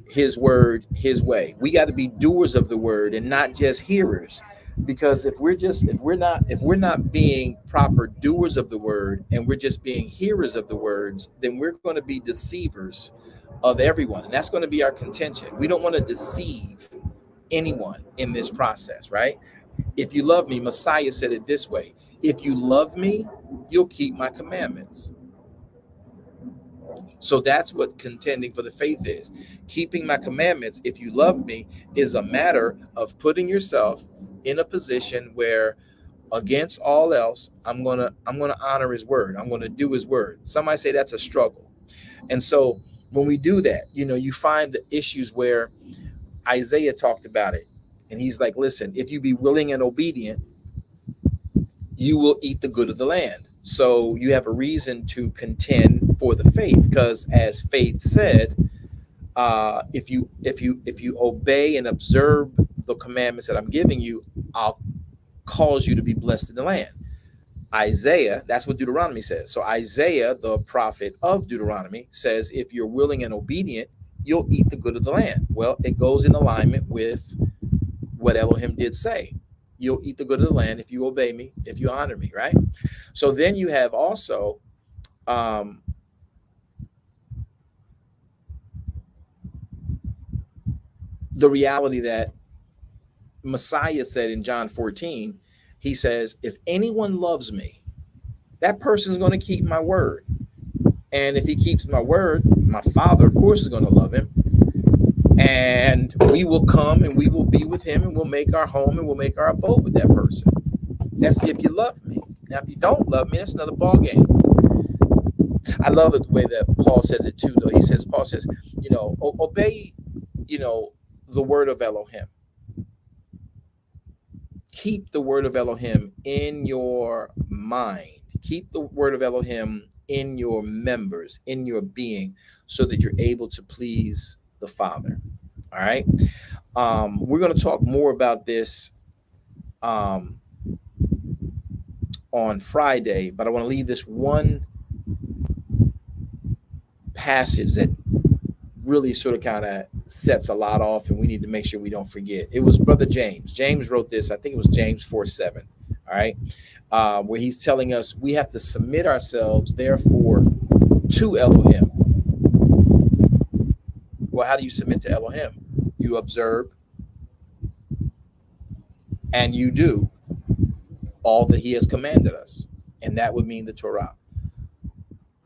his word his way. We got to be doers of the word and not just hearers. Because if we're not being proper doers of the word and we're just being hearers of the words, then we're going to be deceivers of everyone. And that's going to be our contention. We don't want to deceive anyone in this process, right? If you love me, Messiah said it this way: if you love me, you'll keep my commandments. So that's what contending for the faith is. Keeping my commandments, if you love me, is a matter of putting yourself in a position where, against all else, I'm gonna honor his word. I'm gonna do his word. Somebody say that's a struggle. And so when we do that, you find the issues where Isaiah talked about it. And he's like, listen, if you be willing and obedient, you will eat the good of the land. So you have a reason to contend for the faith, because as faith said, if you obey and observe the commandments that I'm giving you, I'll cause you to be blessed in the land. Isaiah, that's what Deuteronomy says. So Isaiah, the prophet of Deuteronomy, says, if you're willing and obedient, you'll eat the good of the land. Well, it goes in alignment with what Elohim did say. You'll eat the good of the land if you obey me, if you honor me, right? So then you have also the reality that Messiah said in John 14, he says, if anyone loves me, that person's going to keep my word. And if he keeps my word, my Father, of course, is going to love him. And we will come and we will be with him and we'll make our home and we'll make our abode with that person. That's if you love me. Now, if you don't love me, that's another ball game. I love it the way that Paul says it too, though. Paul says, obey, the word of Elohim. Keep the word of Elohim in your mind. Keep the word of Elohim in your members, in your being, so that you're able to please the Father. All right. We're going to talk more about this on Friday, but I want to leave this one passage that really sort of kind of sets a lot off, and we need to make sure we don't forget. It was Brother James. James wrote this. I think it was James 4:7. All right, where he's telling us we have to submit ourselves, therefore, to Elohim. Well, how do you submit to Elohim? You observe and you do all that he has commanded us, and that would mean the Torah.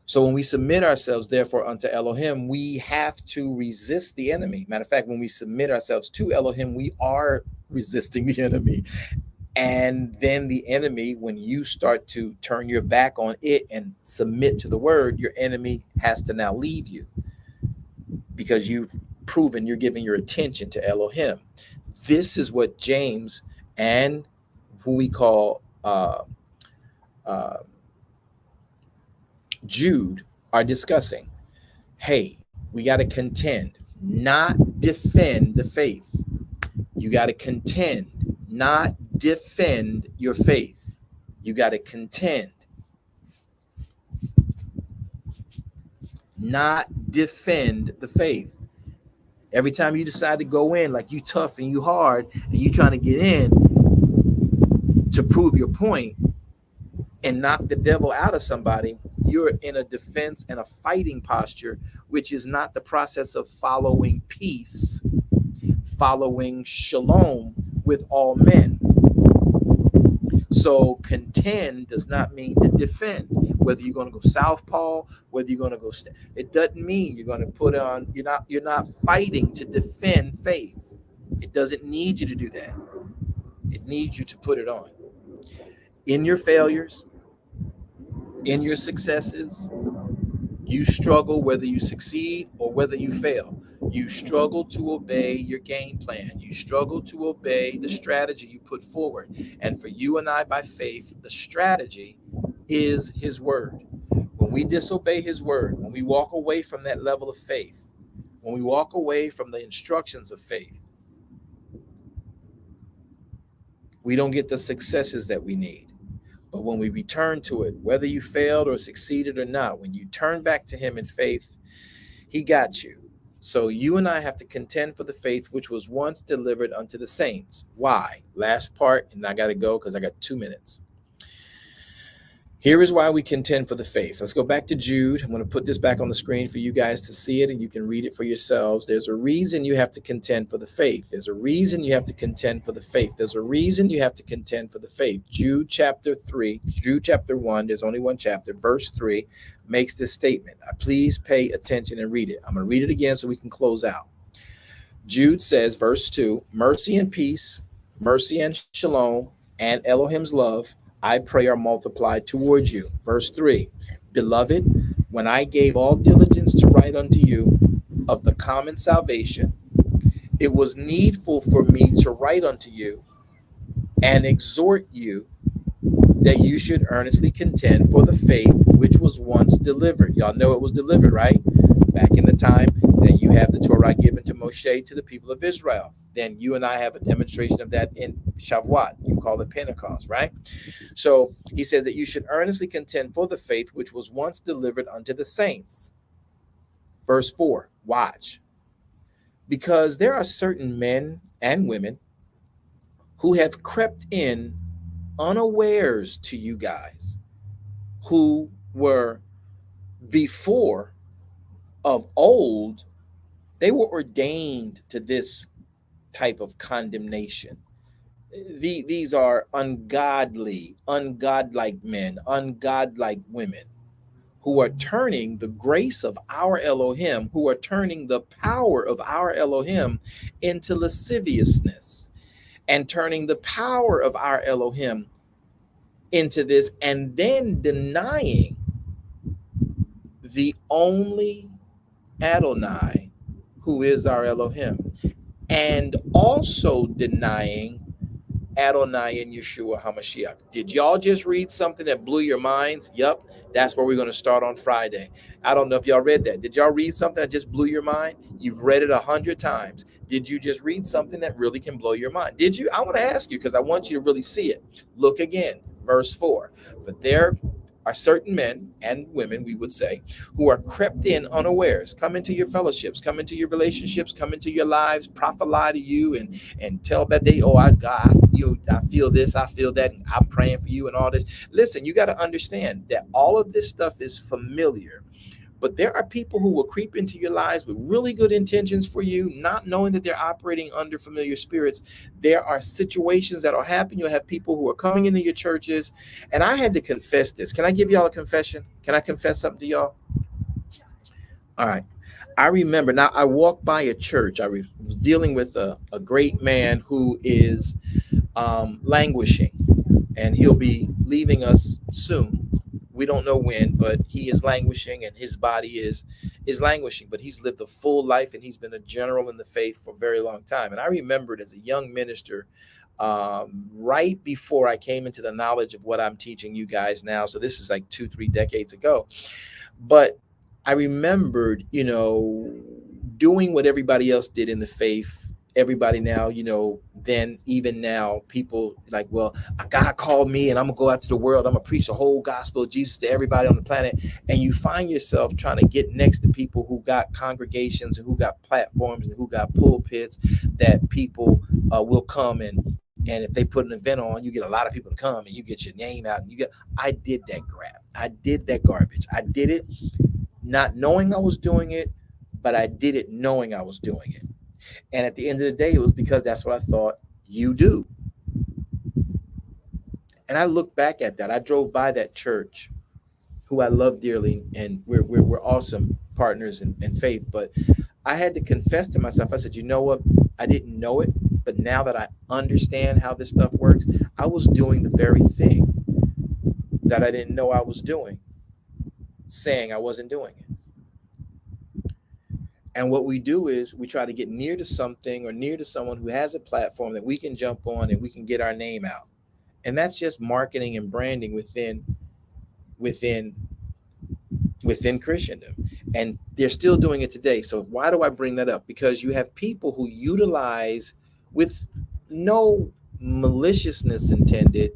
So when we submit ourselves, therefore, unto Elohim, we have to resist the enemy. Matter of fact, when we submit ourselves to Elohim, we are resisting the enemy. And then the enemy, when you start to turn your back on it and submit to the word, your enemy has to now leave you, because you've proven you're giving your attention to Elohim. This is what James and who we call Jude are discussing. Hey, we got to contend, not defend the faith. You got to contend, not defend your faith. You got to contend, not defend the faith. Every time you decide to go in like you tough and you hard and you trying to get in to prove your point and knock the devil out of somebody, you're in a defense and a fighting posture, which is not the process of following peace, following shalom with all men. So contend does not mean to defend. Whether you're going to go southpaw, whether you're going to go, it doesn't mean you're going to put on. You're not fighting to defend faith. It doesn't need you to do that. It needs you to put it on. In your failures, in your successes, you struggle whether you succeed or whether you fail. You struggle to obey your game plan. You struggle to obey the strategy you put forward. And for you and I, by faith, the strategy is his word. When we disobey his word, when we walk away from that level of faith, when we walk away from the instructions of faith, we don't get the successes that we need. But when we return to it, whether you failed or succeeded or not, when you turn back to him in faith, he got you. So you and I have to contend for the faith which was once delivered unto the saints. Why? Last part, and I got to go because I got 2 minutes. Here is why we contend for the faith. Let's go back to Jude. I'm going to put this back on the screen for you guys to see it, and you can read it for yourselves. There's a reason you have to contend for the faith. There's a reason you have to contend for the faith. There's a reason you have to contend for the faith. Jude chapter 3, Jude chapter 1, there's only one chapter, verse 3, makes this statement. Please pay attention and read it. I'm going to read it again so we can close out. Jude says, verse 2, mercy and peace, mercy and shalom, and Elohim's love, I pray, are multiplied towards you. Verse 3, beloved, when I gave all diligence to write unto you of the common salvation, it was needful for me to write unto you and exhort you that you should earnestly contend for the faith which was once delivered. Y'all know it was delivered, right? Back in the time that you have the Torah given to Moshe to the people of Israel. Then you and I have a demonstration of that in Shavuot. You call it Pentecost, right? So he says that you should earnestly contend for the faith which was once delivered unto the saints. Verse 4, watch. Because there are certain men and women who have crept in unawares to you guys, who were before of old, they were ordained to this type of condemnation. These are ungodly, ungodlike men, ungodlike women who are turning the grace of our Elohim, who are turning the power of our Elohim into lasciviousness, and turning the power of our Elohim into this, and then denying the only Adonai, who is our Elohim, and also denying Adonai and Yeshua HaMashiach. Did y'all just read something that blew your minds? Yep, that's where we're going to start on Friday. I don't know if y'all read that. Did y'all read something that just blew your mind? You've read it 100 times. Did you just read something that really can blow your mind? Did you? I want to ask you because I want you to really see it. Look again, verse 4. For there are certain men and women, we would say, who are crept in unawares, come into your fellowships, come into your relationships, come into your lives, prophesy to you, and tell that they, oh, I God, I feel this, I feel that, and I'm praying for you, and all this. Listen, you got to understand that all of this stuff is familiar. But there are people who will creep into your lives with really good intentions for you, not knowing that they're operating under familiar spirits. There are situations that will happen. You'll have people who are coming into your churches. And I had to confess this. Can I give y'all a confession? Can I confess something to y'all? All right. I remember, now I walked by a church. I was dealing with a great man who is languishing, and he'll be leaving us soon. We don't know when, but he is languishing, and his body is languishing. But he's lived a full life, and he's been a general in the faith for a very long time. And I remembered as a young minister, right before I came into the knowledge of what I'm teaching you guys now. So this is like 2-3 decades ago. But I remembered, doing what everybody else did in the faith. Everybody now, then even now, people like, well, God called me and I'm gonna go out to the world. I'm gonna preach the whole gospel of Jesus to everybody on the planet. And you find yourself trying to get next to people who got congregations and who got platforms and who got pulpits that people will come and if they put an event on, you get a lot of people to come and you get your name out. And I did that crap. I did that garbage. I did it not knowing I was doing it, but I did it knowing I was doing it. And at the end of the day, it was because that's what I thought you do. And I look back at that. I drove by that church, who I love dearly, and we're awesome partners in faith. But I had to confess to myself, I said, you know what? I didn't know it, but now that I understand how this stuff works, I was doing the very thing that I didn't know I was doing, saying I wasn't doing it. And what we do is we try to get near to something or near to someone who has a platform that we can jump on and we can get our name out. And that's just marketing and branding within Christendom. And they're still doing it today. So why do I bring that up? Because you have people who utilize, with no maliciousness intended,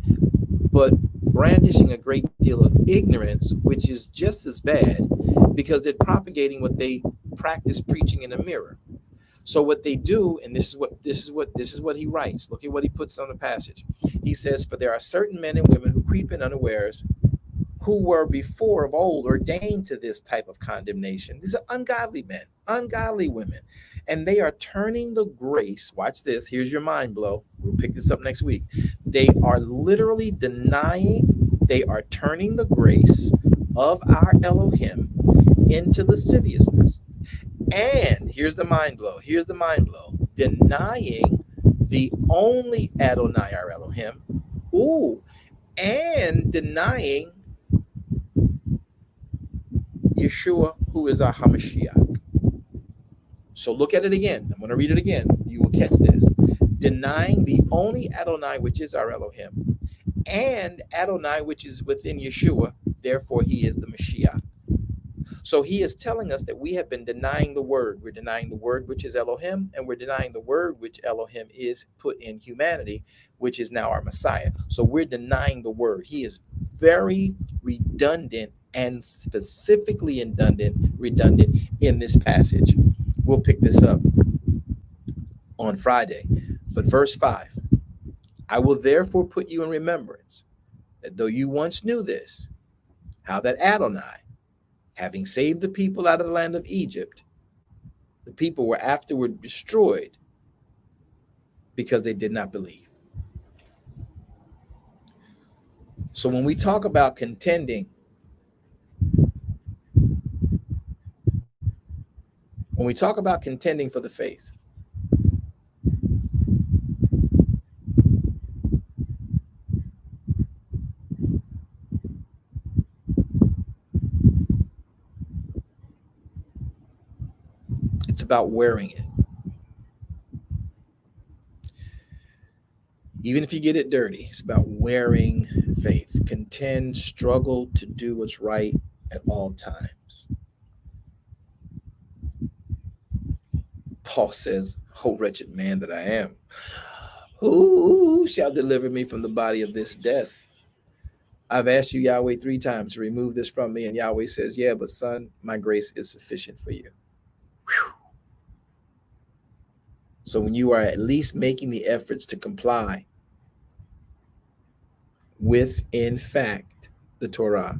but brandishing a great deal of ignorance, which is just as bad, because they're propagating what they practice preaching in a mirror. So what they do, and this is what he writes. Look at what he puts on the passage. He says, for there are certain men and women who creep in unawares, who were before of old ordained to this type of condemnation. These are ungodly men, ungodly women, and they are turning the grace. Watch this. Here's your mind blow. We'll pick this up next week. They are literally they are turning the grace of our Elohim into lasciviousness. And here's the mind blow. Denying the only Adonai, our Elohim. And denying Yeshua, who is our Hamashiach. So look at it again. I'm going to read it again. You will catch this. Denying the only Adonai, which is our Elohim, and Adonai, which is within Yeshua. Therefore, he is the Mashiach. So he is telling us that we have been denying the word. We're denying the word, which is Elohim, and we're denying the word, which Elohim is put in humanity, which is now our Messiah. So we're denying the word. He is very redundant and specifically redundant in this passage. We'll pick this up on Friday. But verse 5, I will therefore put you in remembrance that though you once knew this, how that Adonai, having saved the people out of the land of Egypt, the people were afterward destroyed because they did not believe. So when we talk about contending, for the faith, it's about wearing it. Even if you get it dirty, it's about wearing faith. Contend, struggle to do what's right at all times. Paul says, "O wretched man that I am, who shall deliver me from the body of this death?" I've asked you, Yahweh, 3 times to remove this from me. And Yahweh says, yeah, but son, my grace is sufficient for you. Whew. So when you are at least making the efforts to comply with, in fact, the Torah,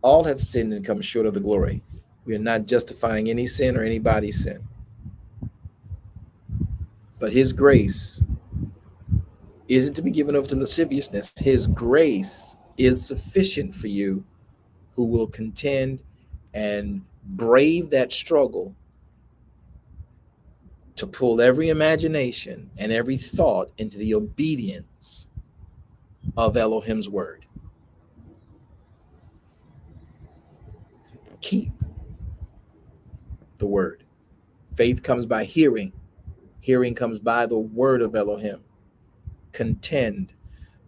all have sinned and come short of the glory. We are not justifying any sin or anybody's sin. But his grace isn't to be given over to lasciviousness. His grace is sufficient for you who will contend and brave that struggle to pull every imagination and every thought into the obedience of Elohim's word. Keep the word. Faith comes by hearing. Hearing comes by the word of Elohim. Contend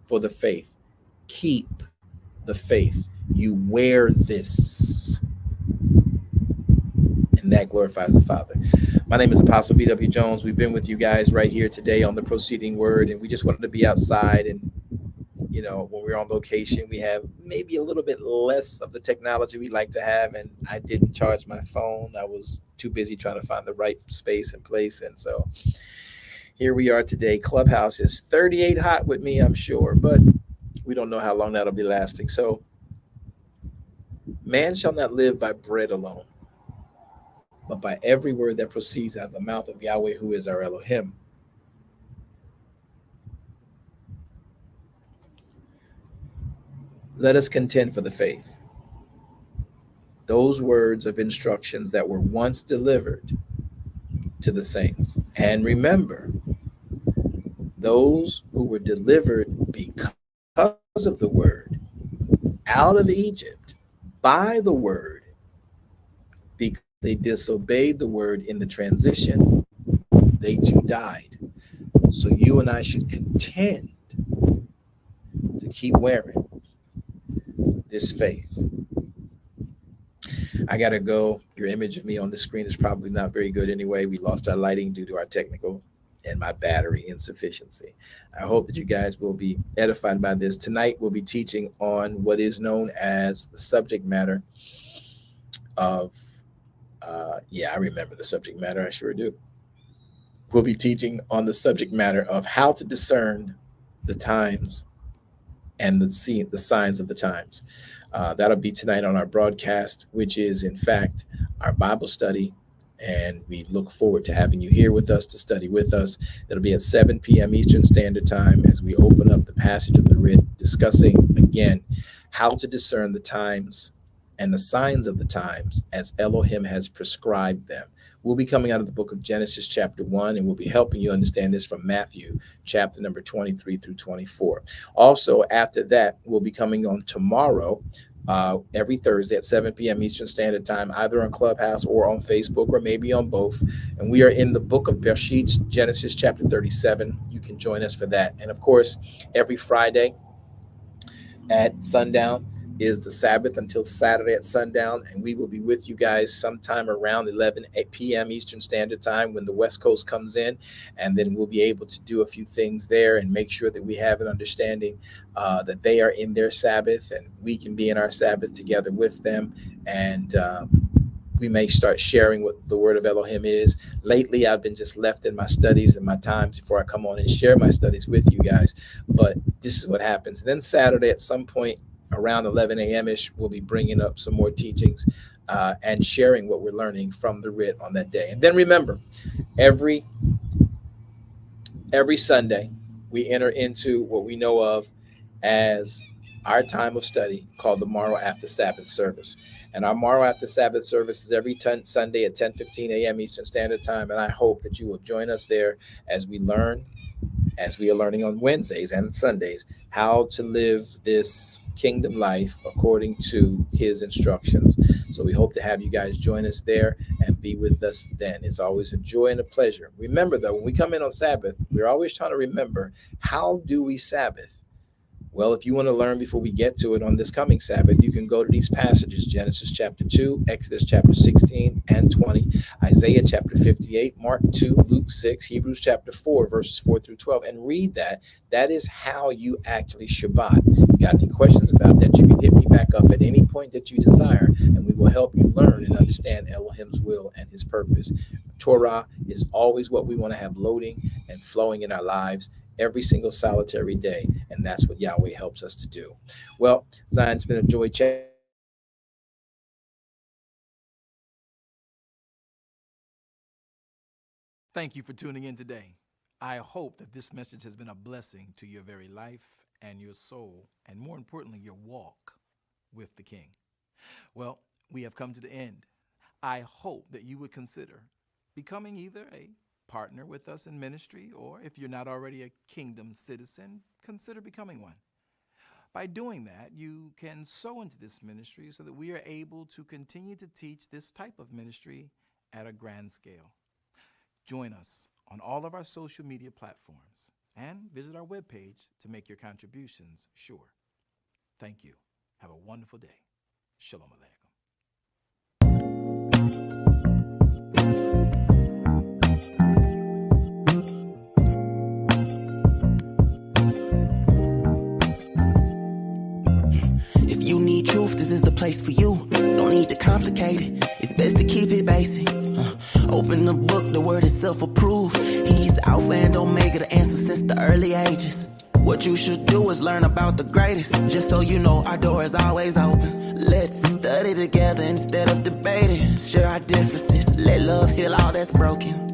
for the faith. Keep the faith. You wear this, and that glorifies the Father. My name is Apostle B.W. Jones. We've been with you guys right here today on the Proceeding Word, and we just wanted to be outside. And you know, when we're on location, we have maybe a little bit less of the technology we like to have, and I didn't charge my phone. I was too busy trying to find the right space and place, and so here we are today. Clubhouse is 38 hot with me, I'm sure, but we don't know how long that'll be lasting. So man shall not live by bread alone, but by every word that proceeds out of the mouth of Yahweh, who is our Elohim. Let us contend for the faith. Those words of instructions that were once delivered to the saints. And remember, those who were delivered because of the word out of Egypt by the word, because they disobeyed the word in the transition, they too died. So you and I should contend to keep wearing this faith. I gotta go. Your image of me on the screen is probably not very good anyway. We lost our lighting due to our technical and my battery insufficiency. I hope that you guys will be edified by this. Tonight we'll be teaching on what is known as the subject matter of I remember the subject matter. I sure do. We'll be teaching on the subject matter of how to discern the times and the signs of the times. That'll be tonight on our broadcast, which is in fact our Bible study. And we look forward to having you here with us to study with us. It'll be at 7 p.m. Eastern Standard Time as we open up the passage of the writ, discussing again how to discern the times and the signs of the times as Elohim has prescribed them. We'll be coming out of the book of Genesis chapter 1, and we'll be helping you understand this from Matthew chapter number 23 through 24. Also, after that, we'll be coming on tomorrow, every Thursday at 7 p.m. Eastern Standard Time, either on Clubhouse or on Facebook, or maybe on both. And we are in the book of Bereshit, Genesis chapter 37. You can join us for that. And of course, every Friday at sundown is the Sabbath until Saturday at sundown, and we will be with you guys sometime around 11 p.m. Eastern Standard Time when the West Coast comes in, and then we'll be able to do a few things there and make sure that we have an understanding that they are in their Sabbath and we can be in our Sabbath together with them, and we may start sharing what the word of Elohim is. Lately, I've been just left in my studies and my times before I come on and share my studies with you guys, but this is what happens. And then Saturday at some point around 11 a.m.-ish, we'll be bringing up some more teachings and sharing what we're learning from the writ on that day. And then remember, every Sunday, we enter into what we know of as our time of study called the Morrow After Sabbath service. And our Morrow After Sabbath service is every Sunday at 10:15 a.m. Eastern Standard Time. And I hope that you will join us there as we learn, as we are learning on Wednesdays and Sundays, how to live this kingdom life according to his instructions. So we hope to have you guys join us there and be with us then. It's always a joy and a pleasure. Remember, though, when we come in on Sabbath, we're always trying to remember, how do we Sabbath? Well, if you want to learn before we get to it on this coming Sabbath, you can go to these passages: Genesis chapter 2, Exodus chapter 16 and 20, Isaiah chapter 58, Mark 2, Luke 6, Hebrews chapter 4, verses 4 through 12, and read that. That is how you actually Shabbat. You got any questions about that, you can hit me back up at any point that you desire, and we will help you learn and understand Elohim's will and his purpose. Torah is always what we want to have loading and flowing in our lives every single solitary day, and that's what Yahweh helps us to do. Well, Zion, it's been a joy chat. Thank you for tuning in today. I hope that this message has been a blessing to your very life and your soul, and more importantly, your walk with the King. Well, we have come to the end. I hope that you would consider becoming either a partner with us in ministry, or if you're not already a kingdom citizen, consider becoming one. By doing that, you can sow into this ministry so that we are able to continue to teach this type of ministry at a grand scale. Join us on all of our social media platforms and visit our webpage to make your contributions sure. Thank you. Have a wonderful day. Shalom Aleichem. If you need truth, this is the place for you. Don't need to complicate it. It's best to keep it basic. Open the book, the word itself approved. He's Alpha and Omega, the answer since the early ages. What you should do is learn about the greatest. Just so you know, our door is always open. Let's study together instead of debating. Share our differences. Let love heal all that's broken.